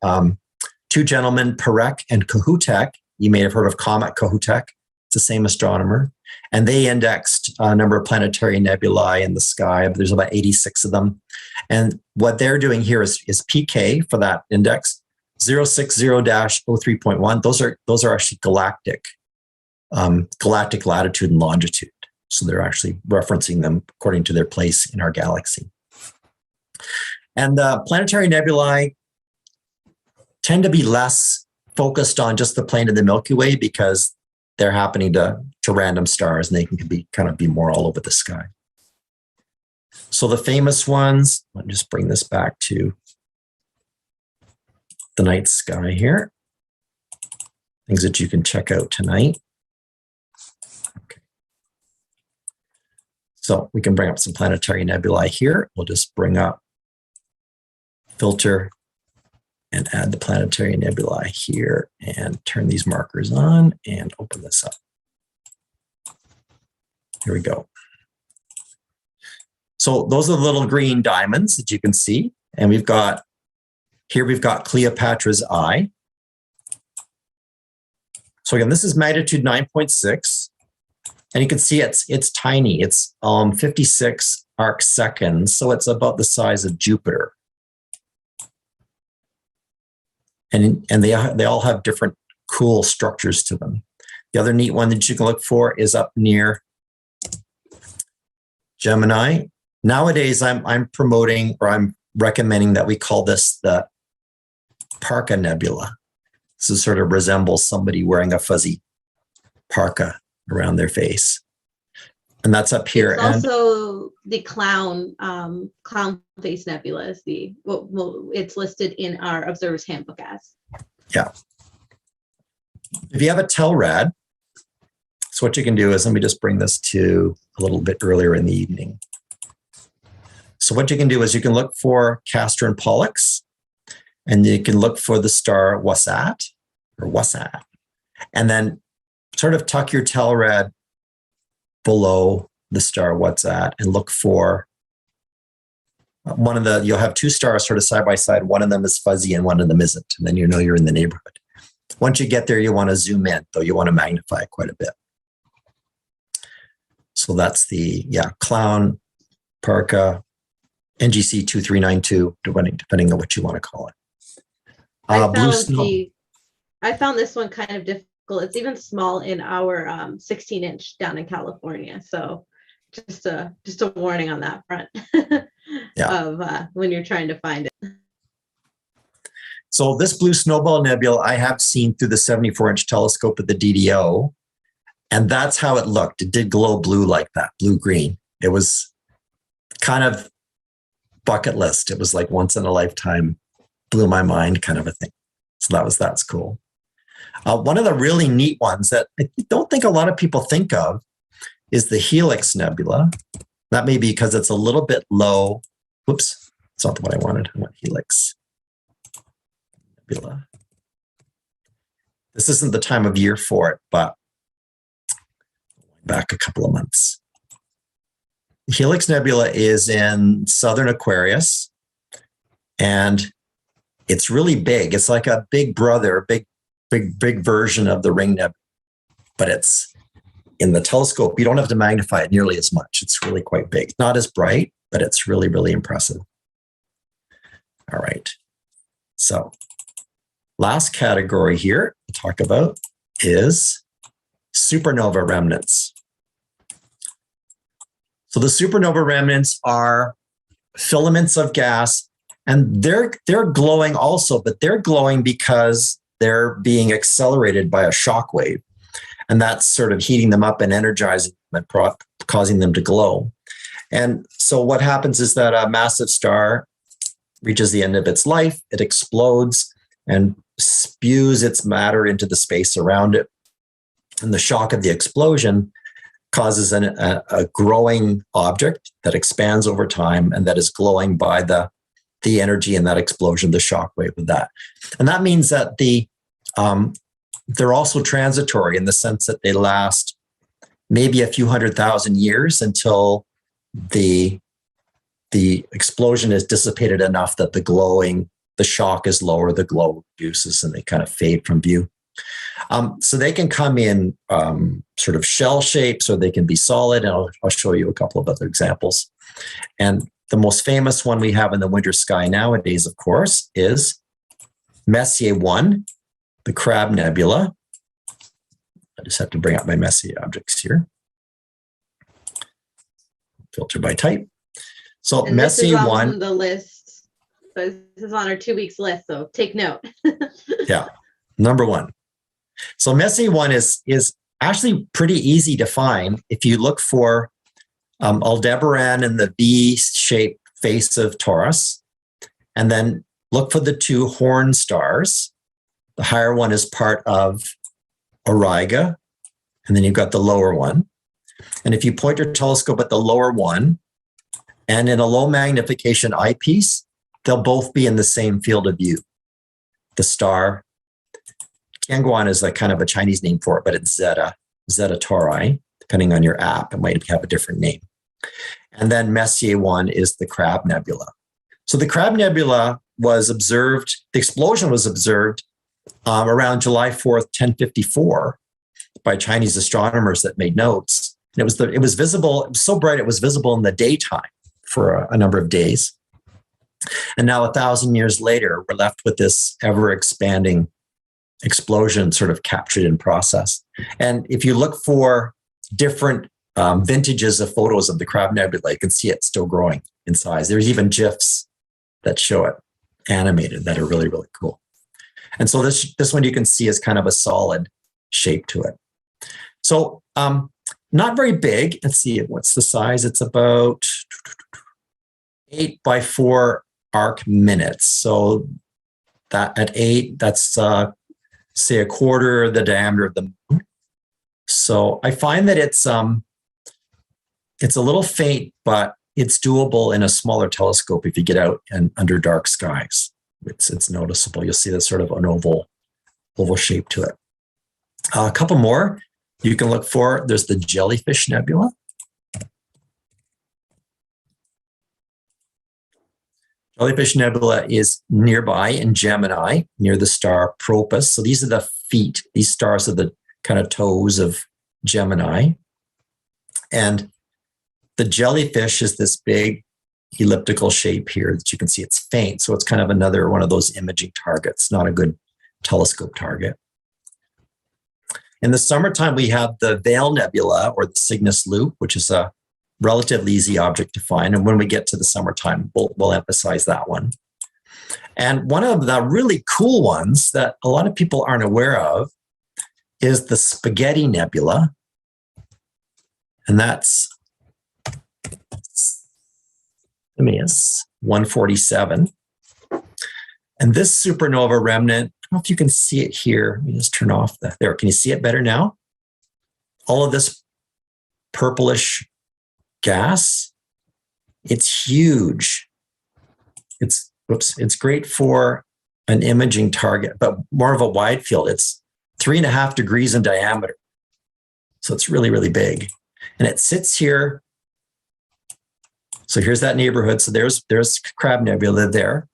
two gentlemen, Parekh and Kohoutek. You may have heard of Comet Kohoutek. It's the same astronomer. And they indexed a number of planetary nebulae in the sky. There's about 86 of them. And what they're doing here is PK for that index, 060-03.1. Those are actually galactic latitude and longitude. So they're actually referencing them according to their place in our galaxy. And planetary nebulae tend to be less focused on just the plane of the Milky Way because they're happening to random stars and they can be more all over the sky. So the famous ones, let me just bring this back to the night sky here. Things that you can check out tonight. Okay. So we can bring up some planetary nebulae here. We'll just bring up filter and add the planetary nebulae here and turn these markers on and open this up. Here we go. So those are the little green diamonds that you can see. And we've got Cleopatra's Eye. So again, this is magnitude 9.6. And you can see it's tiny. It's 56 arc seconds. So it's about the size of Jupiter. And they all have different cool structures to them. The other neat one that you can look for is up near Gemini. Nowadays, I'm promoting, or I'm recommending that we call this the Parka Nebula. This is sort of resembles somebody wearing a fuzzy parka around their face. And that's up here. It's also the clown face nebula is it's listed in our observer's handbook as. Yeah. If you have a TELRAD, so what you can do is, let me just bring this to a little bit earlier in the evening. So what you can do is you can look for Castor and Pollux, and you can look for the star Wasat, and then sort of tuck your TELRAD below the star Wasat and look for you'll have two stars sort of side by side. One of them is fuzzy and one of them isn't. And then you know you're in the neighborhood. Once you get there, you want to zoom in, though you want to magnify it quite a bit. So that's the, clown, Parka, NGC 2392, depending on what you want to call it. I found this one kind of difficult. It's even small in our 16-inch down in California. So just a warning on that front of when you're trying to find it. So this blue Snowball Nebula I have seen through the 74-inch telescope at the DDO, and that's how it looked. It did glow blue like that, blue-green. It was kind of bucket list. It was like once in a lifetime, blew my mind kind of a thing. So that's cool. One of the really neat ones that I don't think a lot of people think of is the Helix Nebula. That may be because it's a little bit low. Whoops, it's not what I wanted. I want Helix Nebula. This isn't the time of year for it, but back a couple of months. Helix Nebula is in southern Aquarius, and it's really big. It's like a big brother, big version of the Ring Nebula, but it's in the telescope. You don't have to magnify it nearly as much. It's really quite big. Not as bright, but it's really, really impressive. All right. So last category here to talk about is supernova remnants. So the supernova remnants are filaments of gas, and they're glowing also, but they're glowing because they're being accelerated by a shock wave. And that's sort of heating them up and energizing them and causing them to glow. And so what happens is that a massive star reaches the end of its life, it explodes and spews its matter into the space around it. And the shock of the explosion causes a growing object that expands over time and that is glowing by the energy in that explosion, the shock wave of that. And that means that they're also transitory in the sense that they last maybe a few 100,000 years until the explosion is dissipated enough that the shock is lower, the glow reduces, and they kind of fade from view. So they can come in sort of shell shapes, or they can be solid. And I'll show you a couple of other examples. And the most famous one we have in the winter sky nowadays, of course, is Messier 1, the Crab Nebula. I just have to bring up my Messier objects here. Filter by type. So and Messier this is 1. the list So this is on our 2 weeks list, so take note. Yeah, number one. So Messier 1 is actually pretty easy to find if you look for Aldebaran and the V-shaped face of Taurus, and then look for the two horn stars. The higher one is part of Auriga, and then you've got the lower one. And if you point your telescope at the lower one, and in a low magnification eyepiece, they'll both be in the same field of view. The star, Tianguan is like kind of a Chinese name for it, but it's Zeta Tauri. Depending on your app, it might have a different name. And then Messier 1 is the Crab Nebula. So the Crab Nebula was observed, the explosion was observed around July 4th, 1054 by Chinese astronomers that made notes. And it was visible, it was so bright it was visible in the daytime for a number of days. And now 1,000 years later, we're left with this ever-expanding explosion sort of captured in process. And if you look for different vintages of photos of the Crab Nebula, you can see it still growing in size. There's even GIFs that show it animated that are really, really cool. And so this one you can see is kind of a solid shape to it. So not very big. Let's see, what's the size? It's about 8 by 4 arc minutes. So that at 8, that's say a quarter of the diameter of the moon. So I find that it's a little faint, but it's doable in a smaller telescope if you get out and under dark skies. It's noticeable. You'll see that sort of an oval shape to it. A couple more you can look for. There's the Jellyfish Nebula. Jellyfish Nebula is nearby in Gemini, near the star Propus. So these are the feet. These stars are the kind of toes of Gemini. And the jellyfish is this big elliptical shape here that you can see. It's faint, so it's kind of another one of those imaging targets, not a good telescope target. In the summertime, we have the Veil Nebula or the Cygnus Loop, which is a relatively easy object to find. And when we get to the summertime, we'll emphasize that one. And one of the really cool ones that a lot of people aren't aware of is the Spaghetti Nebula. And that's Simius 147. And this supernova remnant, I don't know if you can see it here. Let me just turn off there. Can you see it better now? All of this purplish gas, it's huge. It's great for an imaging target, but more of a wide field. It's 3.5 degrees in diameter. So it's really, really big. And it sits here. So here's that neighborhood. So there's Crab Nebula there.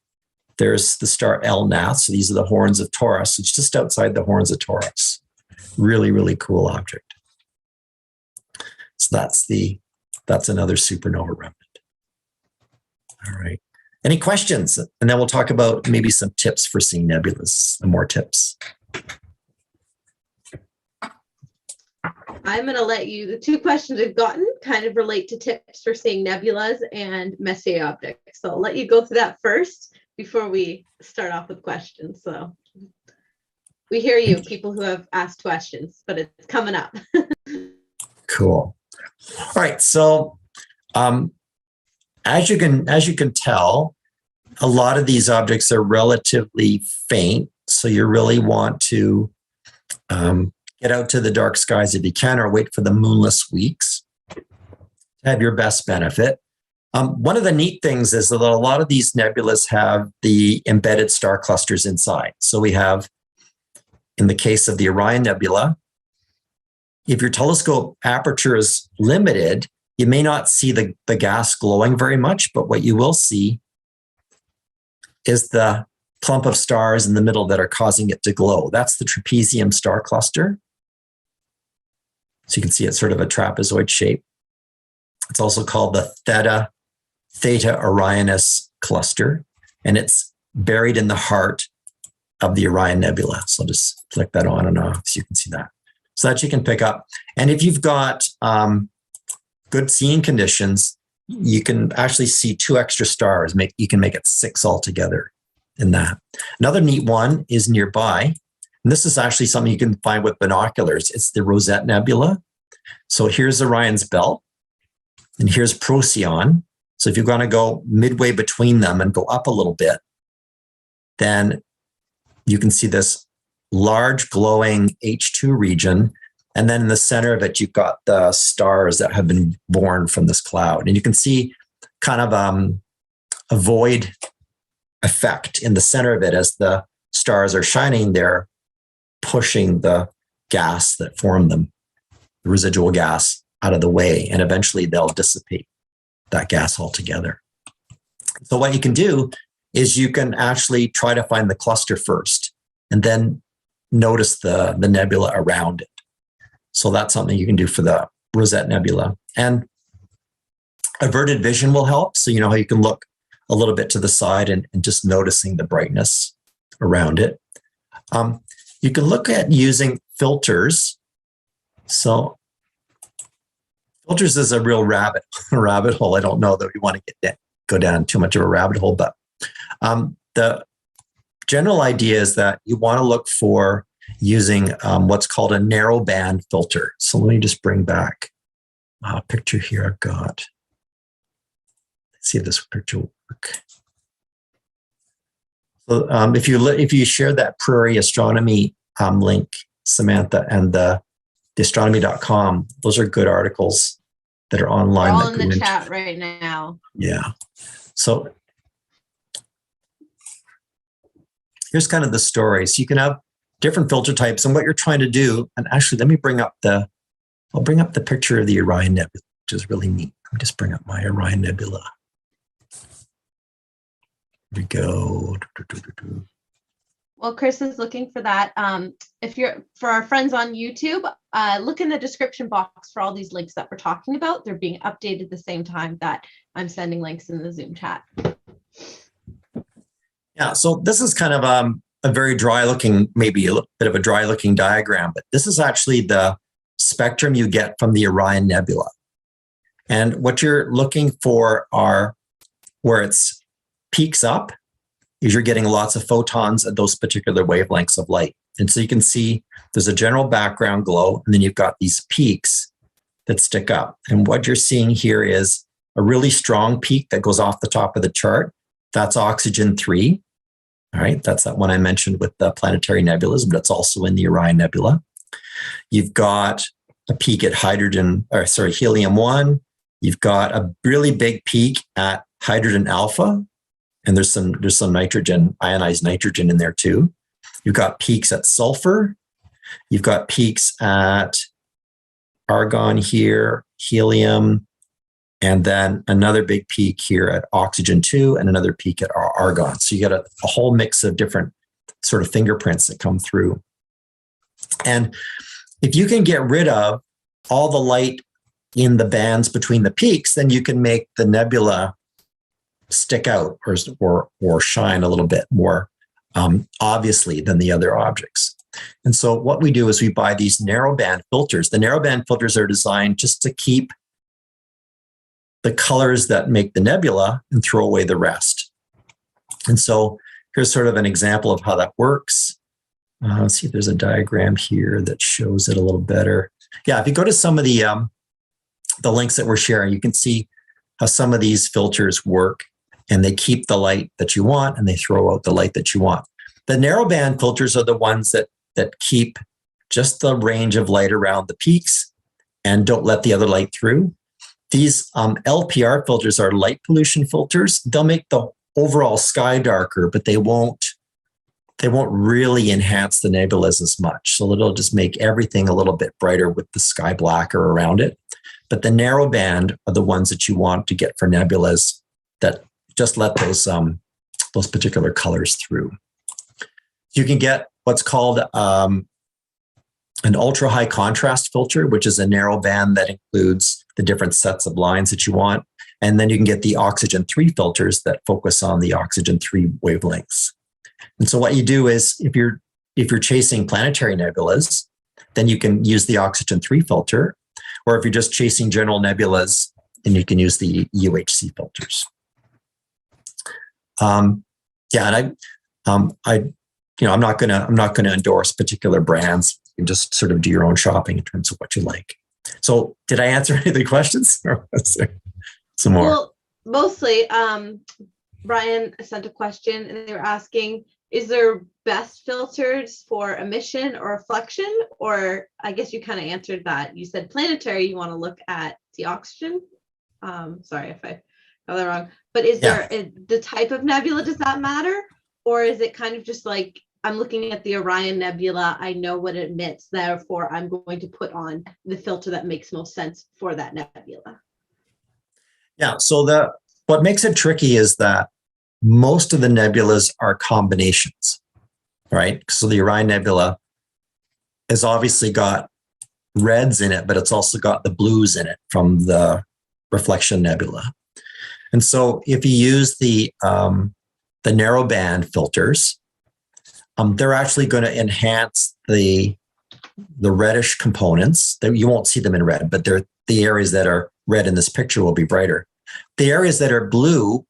There's the star Elnath. So these are the horns of Taurus. It's just outside the horns of Taurus. Really, really cool object. So that's another supernova remnant. All right. Any questions? And then we'll talk about maybe some tips for seeing nebulas, and more tips. I'm going to let you, the 2 questions I've gotten kind of relate to tips for seeing nebulas and Messier objects. So I'll let you go through that first before we start off with questions. So we hear you, people who have asked questions, but it's coming up. Cool. All right. So as you can tell, a lot of these objects are relatively faint. So you really want to get out to the dark skies if you can, or wait for the moonless weeks to have your best benefit. One of the neat things is that a lot of these nebulas have the embedded star clusters inside. So we have, in the case of the Orion Nebula, if your telescope aperture is limited, you may not see the gas glowing very much, but what you will see is the clump of stars in the middle that are causing it to glow. That's the trapezium star cluster. So you can see it's sort of a trapezoid shape. It's also called the Theta Orionis cluster, and it's buried in the heart of the Orion Nebula. So I'll just flick that on and off so you can see that. So that you can pick up. And if you've got good seeing conditions, you can actually see 2 extra stars. You can make it 6 altogether in that. Another neat one is nearby. And this is actually something you can find with binoculars. It's the Rosette Nebula. So here's Orion's belt, and here's Procyon. So if you're going to go midway between them and go up a little bit, then you can see this large glowing H2 region. And then in the center of it, you've got the stars that have been born from this cloud. And you can see kind of a void effect in the center of it. As the stars are shining, they're pushing the gas that formed them, the residual gas, out of the way. And eventually they'll dissipate that gas altogether. So what you can do is you can actually try to find the cluster first and then notice the nebula around it. So that's something you can do for the Rosette Nebula. And averted vision will help. So you know how you can look a little bit to the side and just noticing the brightness around it. You can look at using filters. So filters is a real rabbit hole. I don't know that we want to go down too much of a rabbit hole, but the general idea is that you want to look for using what's called a narrow band filter. So let me just bring back a picture here I've got. Let's see if this picture will work. So if you share that Prairie Astronomy link, Samantha, and the astronomy.com, those are good articles that are online. They're all in the chat right now. Yeah. So here's kind of the story. So you can have different filter types and what you're trying to do. And actually, let me I'll bring up the picture of the Orion Nebula, which is really neat. Let me just bring up my Orion Nebula. Here we go. Well, Chris is looking for that. For our friends on YouTube, look in the description box for all these links that we're talking about. They're being updated at the same time that I'm sending links in the Zoom chat. Yeah, so this is kind of a very dry looking, maybe a bit of a dry looking diagram, but this is actually the spectrum you get from the Orion Nebula. And what you're looking for are where it's peaks up, is you're getting lots of photons at those particular wavelengths of light. And so you can see there's a general background glow, and then you've got these peaks that stick up. And what you're seeing here is a really strong peak that goes off the top of the chart. That's oxygen 3. All right, that's that one I mentioned with the planetary nebulas, but it's also in the Orion Nebula. You've got a peak at helium 1. You've got a really big peak at hydrogen alpha, and there's some nitrogen, ionized nitrogen in there too. You've got peaks at sulfur. You've got peaks at argon here, helium, and then another big peak here at oxygen 2 and another peak at argon. So you got a whole mix of different sort of fingerprints that come through. And if you can get rid of all the light in the bands between the peaks, then you can make the nebula stick out or shine a little bit more obviously than the other objects. And so what we do is we buy these narrow band filters. The narrow band filters are designed just to keep the colors that make the nebula and throw away the rest. And so here's sort of an example of how that works. Let's see if there's a diagram here that shows it a little better. Yeah, if you go to some of the links that we're sharing, you can see how some of these filters work, and they keep the light that you want and they throw out the light that you want. The narrow band filters are the ones that keep just the range of light around the peaks and don't let the other light through. These LPR filters are light pollution filters. They'll make the overall sky darker, but they won't really enhance the nebulas as much. So it'll just make everything a little bit brighter with the sky blacker around it. But the narrow band are the ones that you want to get for nebulas that just let those particular colors through. You can get what's called an ultra high contrast filter, which is a narrow band that includes the different sets of lines that you want. And then you can get the oxygen 3 filters that focus on the oxygen 3 wavelengths. And so what you do is if you're chasing planetary nebulas, then you can use the oxygen 3 filter. Or if you're just chasing general nebulas, and you can use the UHC filters. And I'm not gonna endorse particular brands. You can just sort of do your own shopping in terms of what you like. So, did I answer any of the questions, or was there some more? Well, mostly. Brian sent a question, and they were asking, is there best filters for emission or reflection? Or I guess you kind of answered that. You said planetary, you want to look at the oxygen. Sorry if I got that wrong. But is there the type of nebula, does that matter? Or is it kind of just like, I'm looking at the Orion Nebula, I know what it emits, therefore I'm going to put on the filter that makes most sense for that nebula? Yeah, so what makes it tricky is that most of the nebulas are combinations, right? So the Orion Nebula has obviously got reds in it, but it's also got the blues in it from the reflection nebula. And so if you use the narrowband filters, they're actually going to enhance the reddish components. You won't see them in red, but they're the areas that are red in this picture will be brighter. The areas that are blue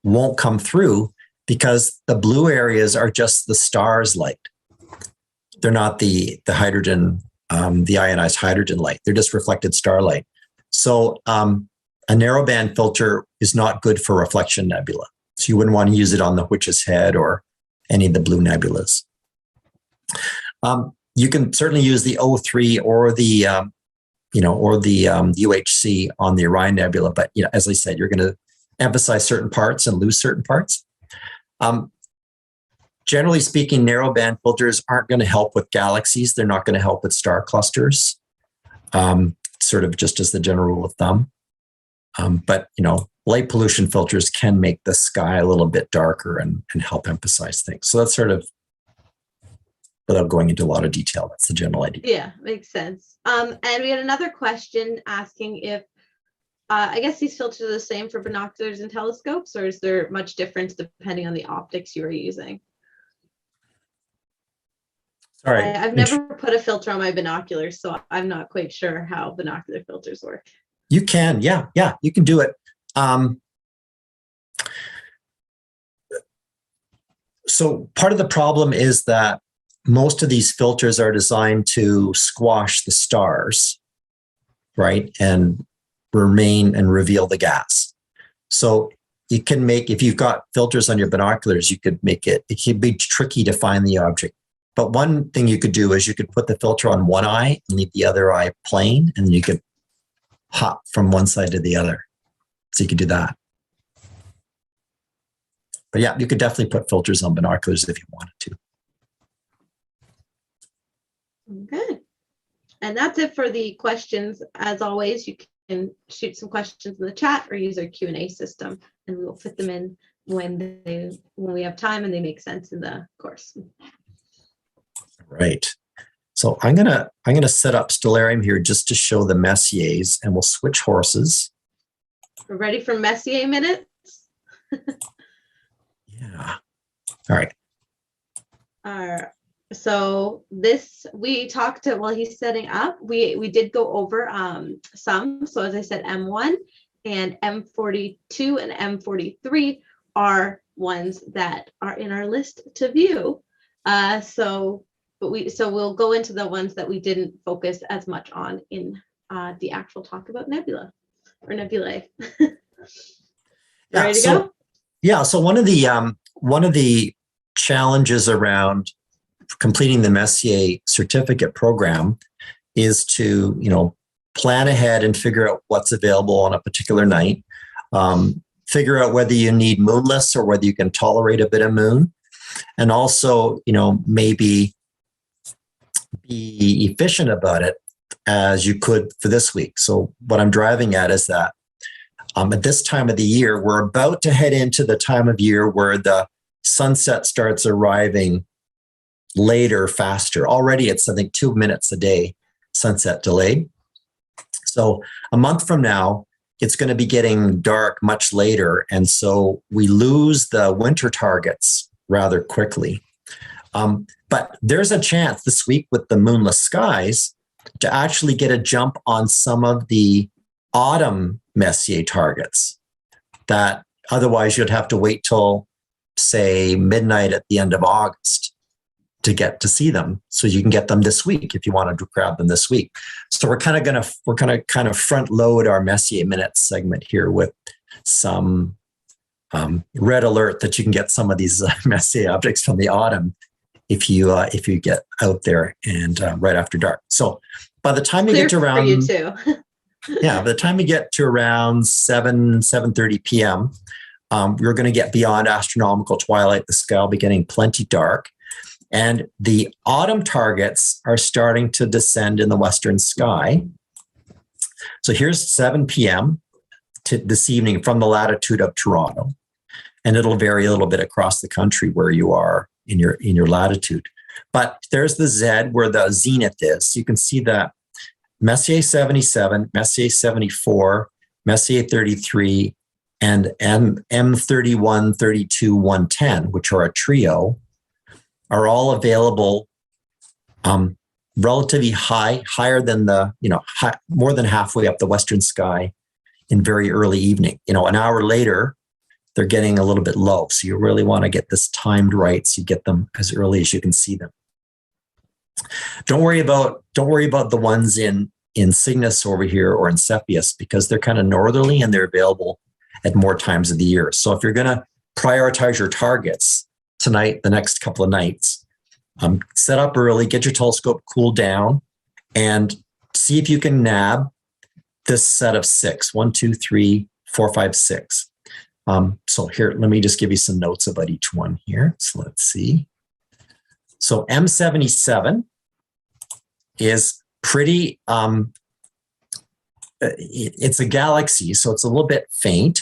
won't come through because the blue areas are just the star's light. They're not the hydrogen, the ionized hydrogen light. They're just reflected starlight. So a narrowband filter is not good for reflection nebula. So you wouldn't want to use it on the Witch's Head or any of the blue nebulas. You can certainly use the O3 or the UHC on the Orion Nebula, but as I said, you're going to emphasize certain parts and lose certain parts. Generally speaking, narrowband filters aren't going to help with galaxies. They're not going to help with star clusters, sort of just as the general rule of thumb. But light pollution filters can make the sky a little bit darker and help emphasize things. So that's sort of, without going into a lot of detail, that's the general idea. Yeah, makes sense. And we had another question asking if, I guess these filters are the same for binoculars and telescopes, or is there much difference depending on the optics you are using? Sorry. I've never put a filter on my binoculars, so I'm not quite sure how binocular filters work. You can, yeah, you can do it. So part of the problem is that most of these filters are designed to squash the stars, right? And remain and reveal the gas. So you can make, if you've got filters on your binoculars, you could make it can be tricky to find the object. But one thing you could do is you could put the filter on one eye and leave the other eye plain, and you could hop from one side to the other. So you could do that. But yeah, you could definitely put filters on binoculars if you wanted to. Good. And that's it for the questions. As always, you can shoot some questions in the chat or use our Q&A system, and we will fit them in when we have time and they make sense in the course. Right. So I'm gonna set up Stellarium here just to show the Messiers, and we'll switch horses. We're ready for Messier Minutes? Yeah. All right. So this, we talked to, while he's setting up, we did go over some. So as I said, M1 and M42 and M43 are ones that are in our list to view. So we'll go into the ones that we didn't focus as much on in the actual talk about nebula or nebulae. Ready to go? Yeah. So one of the challenges around completing the Messier certificate program is to, plan ahead and figure out what's available on a particular night. Figure out whether you need moonless or whether you can tolerate a bit of moon, and also, maybe be efficient about it as you could for this week. So what I'm driving at is that at this time of the year, we're about to head into the time of year where the sunset starts arriving later, faster. Already it's, I think, 2 minutes a day sunset delayed. So a month from now, it's going to be getting dark much later. And so we lose the winter targets rather quickly. But there's a chance this week with the moonless skies to actually get a jump on some of the autumn Messier targets that otherwise you'd have to wait till, say, midnight at the end of August to get to see them. So you can get them this week if you wanted to grab them this week. So we're kind of front load our Messier Minutes segment here with some red alert that you can get some of these Messier objects from the autumn if you get out there and right after dark. So by the time you get to around, you too. yeah, by the time you get to around 7:30 p.m., we're going to get beyond astronomical twilight. The sky will be getting plenty dark. And the autumn targets are starting to descend in the western sky. So here's 7 p.m. This evening from the latitude of Toronto. And it'll vary a little bit across the country where you are in your latitude. But there's the Z where the zenith is. You can see that Messier 77, Messier 74, Messier 33, and M31, 32, 110, which are a trio, are all available relatively higher than more than halfway up the western sky in very early evening. An hour later, they're getting a little bit low. So you really want to get this timed right so you get them as early as you can see them. Don't worry about the ones in Cygnus over here or in Cepheus because they're kind of northerly and they're available at more times of the year. So if you're going to prioritize your targets tonight, the next couple of nights, set up early, get your telescope cooled down, and see if you can nab this set of 6. 1, 2, 3, 4, 5, 6. So here, let me just give you some notes about each one here. So let's see. So M77 is pretty, it's a galaxy, so it's a little bit faint,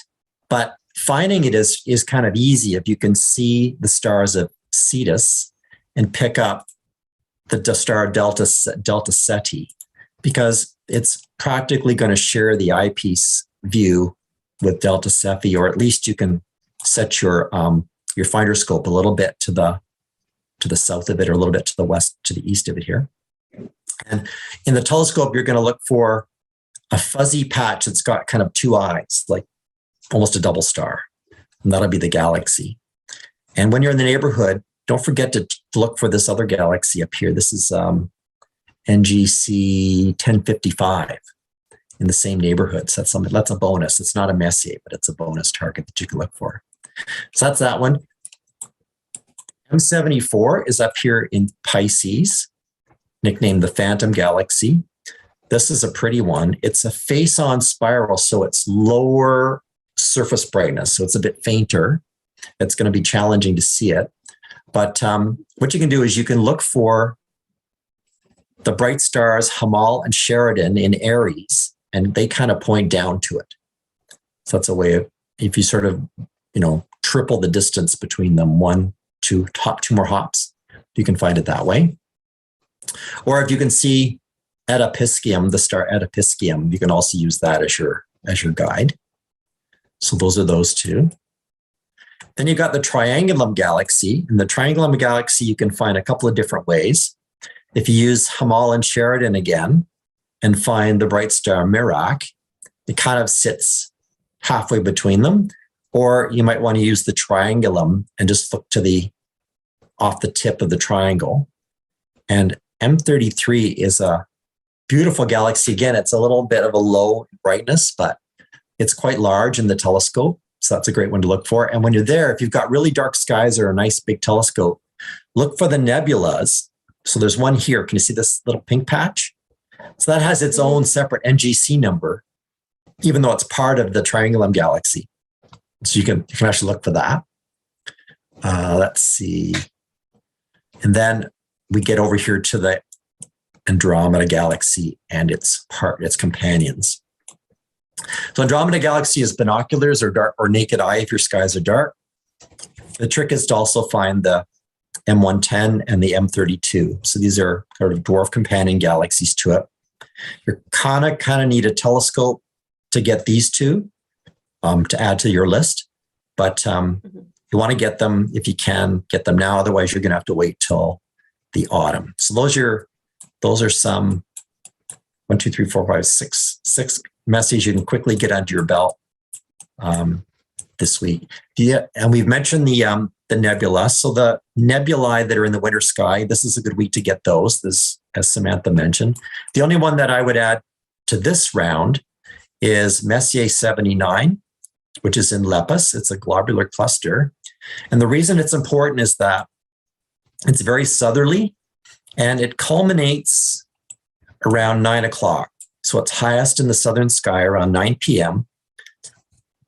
but finding it is kind of easy if you can see the stars of Cetus and pick up the star Delta Ceti, because it's practically going to share the eyepiece view with Delta Cephei, or at least you can set your finder scope a little bit to the south of it, or a little bit to the west, to the east of it here. And in the telescope, you're going to look for a fuzzy patch that's got kind of 2 eyes, like almost a double star, and that'll be the galaxy. And when you're in the neighborhood, don't forget to look for this other galaxy up here. This is NGC 1055 in the same neighborhood. So that's a bonus. It's not a Messier, but it's a bonus target that you can look for. So that's that one. M74 is up here in Pisces, nicknamed the Phantom Galaxy. This is a pretty one. It's a face-on spiral, so it's lower surface brightness, so it's a bit fainter. It's going to be challenging to see it. But what you can do is you can look for the bright stars Hamal and Sheridan in Aries, and they kind of point down to it. So that's a way of, if you sort of, triple the distance between them, 2 more hops, you can find it that way. Or if you can see Eta Piscium, the star Eta Piscium, you can also use that as your guide. So those are those 2. Then you've got the Triangulum Galaxy. In the Triangulum Galaxy, you can find a couple of different ways. If you use Hamal and Sheridan again and find the bright star Merak, it kind of sits halfway between them. Or you might want to use the Triangulum and just look to off the tip of the triangle. And M33 is a beautiful galaxy. Again, it's a little bit of a low brightness, but it's quite large in the telescope. So that's a great one to look for. And when you're there, if you've got really dark skies or a nice big telescope, look for the nebulas. So there's one here. Can you see this little pink patch? So that has its own separate NGC number, even though it's part of the Triangulum Galaxy. So you can actually look for that. Let's see. And then we get over here to the Andromeda Galaxy and its companions. So Andromeda Galaxy is binoculars or dark or naked eye if your skies are dark. The trick is to also find the M110 and the M32. So these are sort of dwarf companion galaxies to it. You're kind of need a telescope to get these 2 to add to your list. But you want to get them, if you can, get them now. Otherwise, you're going to have to wait till the autumn. So those are some 1, 2, 3, 4, 5, 6 Messiers you can quickly get under your belt this week. Yeah, and we've mentioned the nebula. So the nebulae that are in the winter sky, this is a good week to get those, this, as Samantha mentioned. The only one that I would add to this round is Messier 79, which is in Lepus. It's a globular cluster. And the reason it's important is that it's very southerly and it culminates around 9 o'clock. So it's highest in the southern sky around 9 p.m.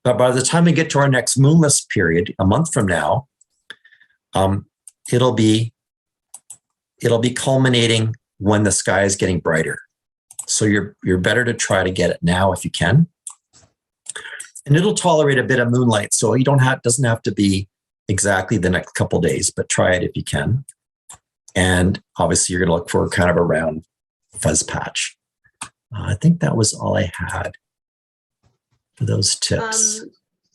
But by the time we get to our next moonless period, a month from now, it'll be culminating when the sky is getting brighter. So you're better to try to get it now if you can. And it'll tolerate a bit of moonlight, so you doesn't have to be exactly the next couple of days, but try it if you can. And obviously, you're going to look for kind of a round fuzz patch. I think that was all I had for those tips.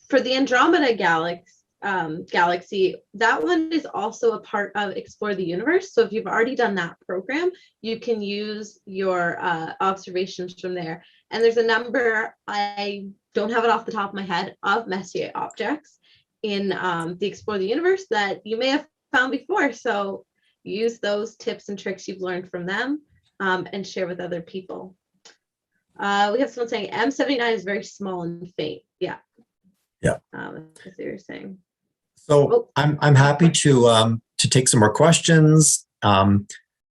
For the Andromeda Galaxy, that one is also a part of Explore the Universe. So if you've already done that program, you can use your observations from there. And there's a number, I don't have it off the top of my head, of Messier objects in the Explore the Universe that you may have found before. So use those tips and tricks you've learned from them and share with other people. We have someone saying M79 is very small and faint. Yeah. Yeah. That's what you were saying. So I'm happy to take some more questions.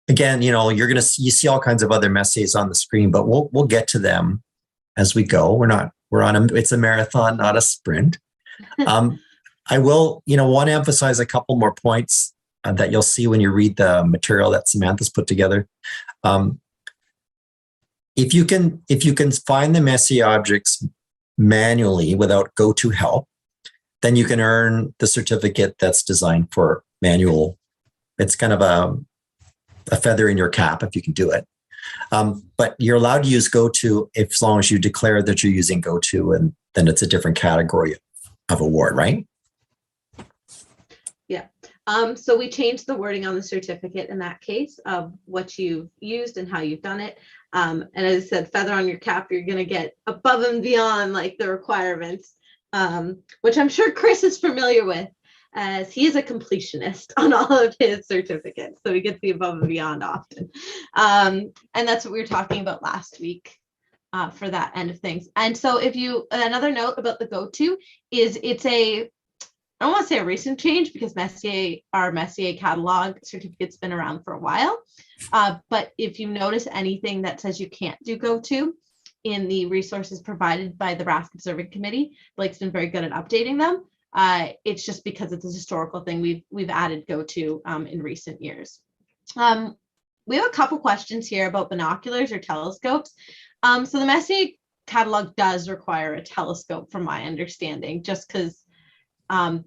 Again, you see all kinds of other messages on the screen, but we'll get to them as we go. It's a marathon, not a sprint. I will, want to emphasize a couple more points that you'll see when you read the material that Samantha's put together. If you can find the Messier objects manually without go-to help, then you can earn the certificate that's designed for manual. It's kind of a feather in your cap if you can do it. But you're allowed to use go-to as long as you declare that you're using go-to, and then it's a different category of award, right? Yeah. So we changed the wording on the certificate in that case of what you've used and how you've done it. And as I said, feather on your cap, you're going to get above and beyond like the requirements, which I'm sure Chris is familiar with, as he is a completionist on all of his certificates. So he gets the above and beyond often. And that's what we were talking about last week for that end of things. And so another note about the go-to is I don't want to say a recent change because our Messier catalog certificate's been around for a while. But if you notice anything that says you can't do go-to in the resources provided by the RASC Observing Committee, Blake's been very good at updating them. It's just because it's a historical thing. We've added go-to in recent years. We have a couple questions here about binoculars or telescopes. So the Messier catalog does require a telescope, from my understanding, just because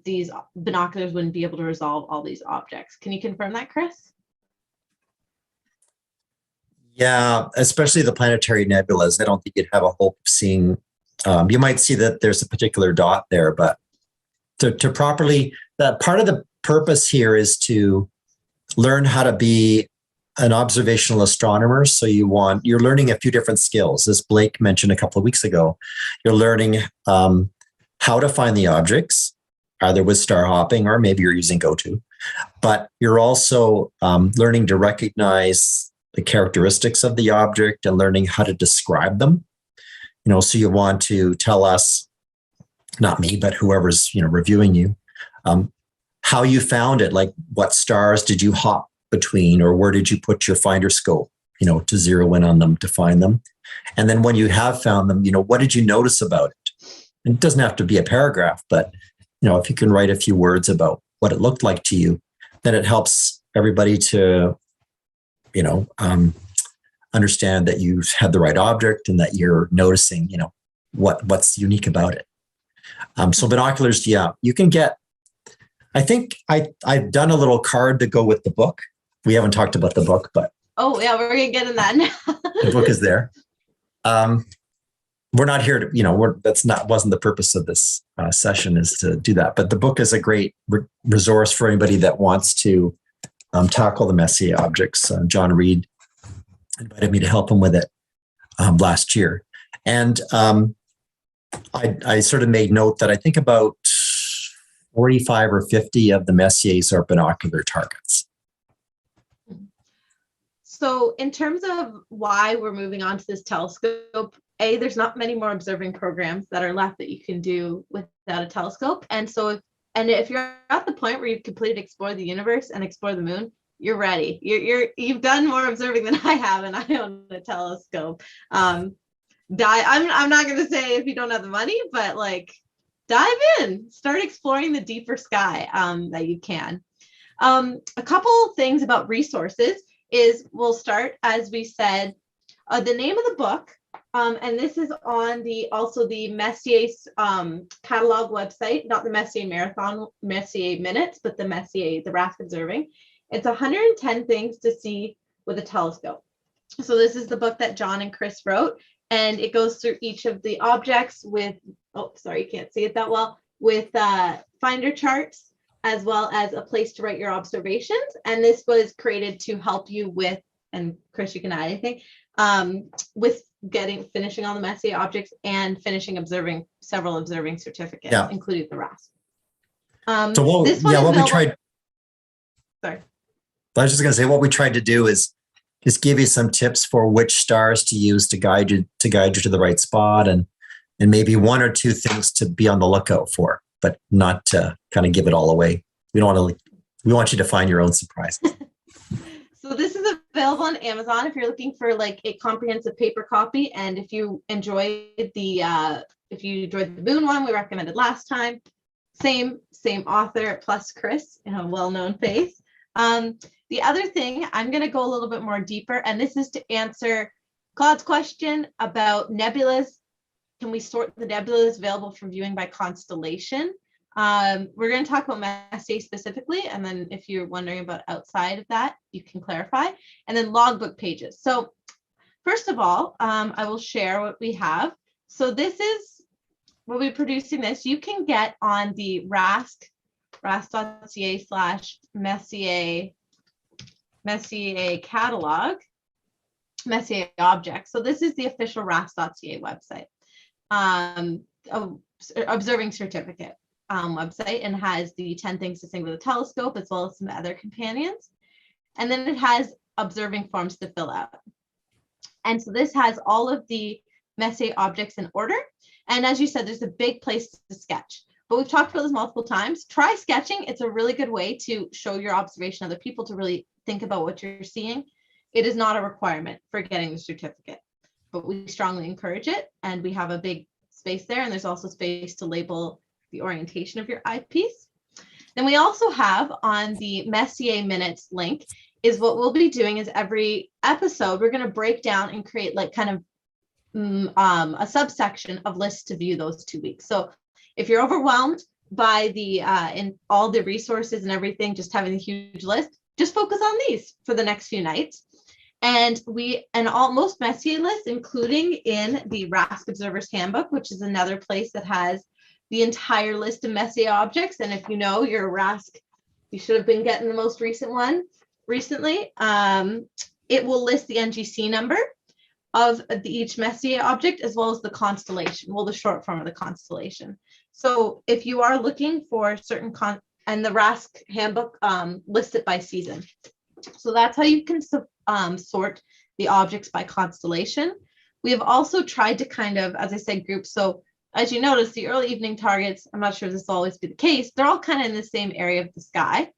these binoculars wouldn't be able to resolve all these objects. Can you confirm that, Chris? Yeah, especially the planetary nebulas. I don't think you'd have a hope of seeing. You might see that there's a particular dot there, but to properly, that part of the purpose here is to learn how to be an observational astronomer. So you're learning a few different skills. As Blake mentioned a couple of weeks ago, you're learning how to find the objects, either with star hopping or maybe you're using go-to, but you're also learning to recognize the characteristics of the object and learning how to describe them. So you want to tell us, not me, but whoever's reviewing you, how you found it. Like, what stars did you hop between, or where did you put your finder scope, to zero in on them to find them? And then when you have found them, what did you notice about it? And it doesn't have to be a paragraph, but if you can write a few words about what it looked like to you, then it helps everybody to understand that you've had the right object and that you're noticing, what's unique about it. So binoculars, yeah, you can get. I think I've done a little card to go with the book. We haven't talked about the book, but oh yeah, we're gonna get in that now. The book is there. We're not here to, wasn't the purpose of this session, is to do that. But the book is a great resource for anybody that wants to tackle the Messier objects. John Reed invited me to help him with it last year. And I sort of made note that I think about 45 or 50 of the Messiers are binocular targets. So in terms of why we're moving on to this telescope, there's not many more observing programs that are left that you can do without a telescope. And so if you're at the point where you've completed Explore the Universe and Explore the Moon, you're ready. You've done more observing than I have, and I own a telescope. I'm not going to say if you don't have the money, but like dive in, start exploring the deeper sky that you can. A couple things about resources is we'll start, as we said, the name of the book, and this is on also the Messier catalog website, not the Messier Marathon, Messier Minutes, but the Messier, the RASC Observing. It's 110 things to see with a telescope. So this is the book that John and Chris wrote, and it goes through each of the objects with, oh, sorry, you can't see it that well, with finder charts, as well as a place to write your observations. And this was created to help you with, and Chris, you can add anything, with finishing all the Messier objects and finishing observing several observing certificates, including the RASC. So what we tried. Sorry. I was just going to say what we tried to do is just give you some tips for which stars to use to guide you to the right spot, and maybe one or two things to be on the lookout for, but not to kind of give it all away. We want you to find your own surprises. So this is available on Amazon if you're looking for like a comprehensive paper copy, and if you enjoyed the Moon one we recommended last time, same author plus Chris, well-known face. The other thing, I'm going to go a little bit more deeper, and this is to answer Claude's question about nebulas. Can we sort the nebulas available for viewing by constellation? We're going to talk about Messier specifically, and then if you're wondering about outside of that, you can clarify. And then logbook pages. So first of all, I will share what we have. So this is, we'll be producing this. You can get on the rasc.ca/Messier catalog, Messier objects. So this is the official rasc.ca website, observing certificate website, and has the 10 things to see with a telescope, as well as some other companions. And then it has observing forms to fill out. And so this has all of the Messier objects in order. And as you said, there's a big place to sketch. But we've talked about this multiple times. Try sketching. It's a really good way to show your observation to other people, to really think about what you're seeing. It is not a requirement for getting the certificate, but we strongly encourage it. And we have a big space there. And there's also space to label the orientation of your eyepiece. Then we also have on the Messier Minutes link is what we'll be doing is every episode, we're going to break down and create like kind of a subsection of lists to view those 2 weeks. So if you're overwhelmed by the in all the resources and everything, just having a huge list, just focus on these for the next few nights. And most Messier lists, including in the RASC Observer's Handbook, which is another place that has the entire list of Messier objects. And if you know you're a RASC, you should have been getting the most recent one recently. It will list the NGC number of each Messier object, as well as the constellation, the short form of the constellation. So if you are looking for certain and the RASC handbook lists it by season. So that's how you can sort the objects by constellation. We have also tried to kind of, as I said, group. So as you notice, the early evening targets, I'm not sure if this will always be the case, they're all kind of in the same area of the sky.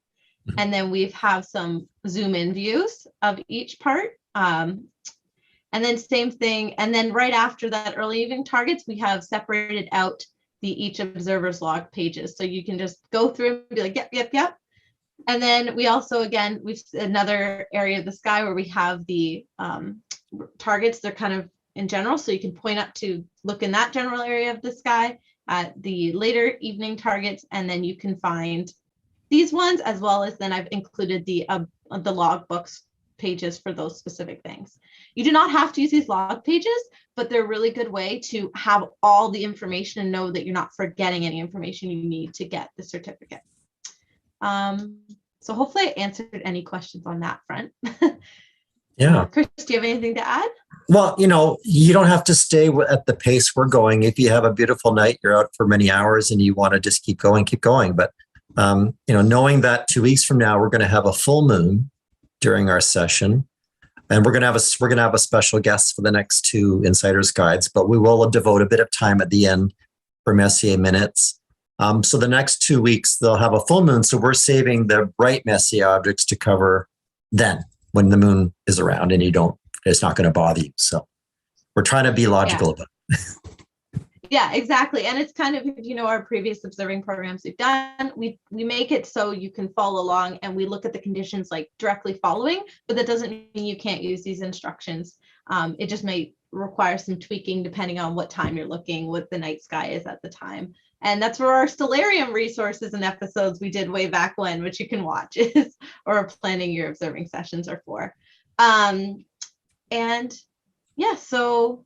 And then we have some zoom in views of each part. And then same thing. And then right after that early evening targets, we have separated out each observer's log pages. So you can just go through and be like, yep. And then we also, again, we've another area of the sky where we have the targets. They're kind of in general. So you can point up to look in that general area of the sky at the later evening targets. And then you can find these ones, as well as then I've included the log books pages for those specific things. You do not have to use these log pages, but they're a really good way to have all the information and know that you're not forgetting any information you need to get the certificate. So hopefully I answered any questions on that front. Yeah. Chris, do you have anything to add? Well, you don't have to stay at the pace we're going. If you have a beautiful night, you're out for many hours and you want to just keep going, keep going. But, knowing that 2 weeks from now, we're going to have a full moon during our session, and we're going to have a special guest for the next 2 Insider's Guides, but we will devote a bit of time at the end for Messier Minutes. So the next 2 weeks, they'll have a full moon. So we're saving the bright Messier objects to cover then when the moon is around and it's not going to bother you. So we're trying to be logical about it. Yeah, exactly. And it's kind of, if you know our previous observing programs we've done, we make it so you can follow along and we look at the conditions like directly following, but that doesn't mean you can't use these instructions. It just may require some tweaking depending on what time you're looking, what the night sky is at the time. And that's where our Stellarium resources and episodes we did way back when, which you can watch, or planning your observing sessions are for. And yeah, so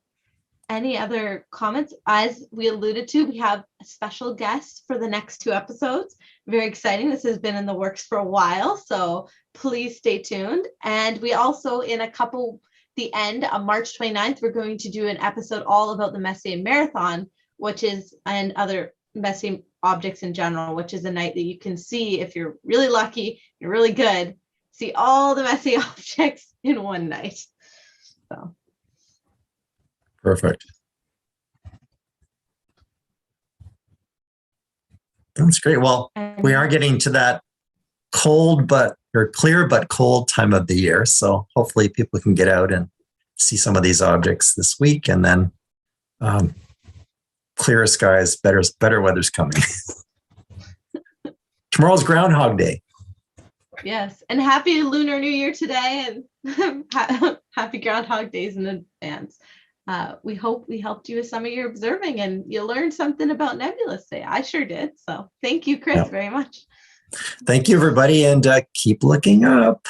any other comments? As we alluded to, we have a special guest for the next 2 episodes. Very exciting. This has been in the works for a while, so please stay tuned. And we also, in the end of March 29th, we're going to do an episode all about the Messier Marathon, and other Messier objects in general, which is a night that you can see, if you're really lucky, you're really good, see all the Messier objects in one night. So Perfect. That's great. Well, we are getting to that clear but cold time of the year. So hopefully people can get out and see some of these objects this week, and then clearer skies, better weather's coming. Tomorrow's Groundhog Day. yes, and happy Lunar New Year today, and happy Groundhog Days in advance. We hope we helped you with some of your observing and you learned something about nebulas today. I sure did. So thank you, Chris, very much. Thank you, everybody, and keep looking up.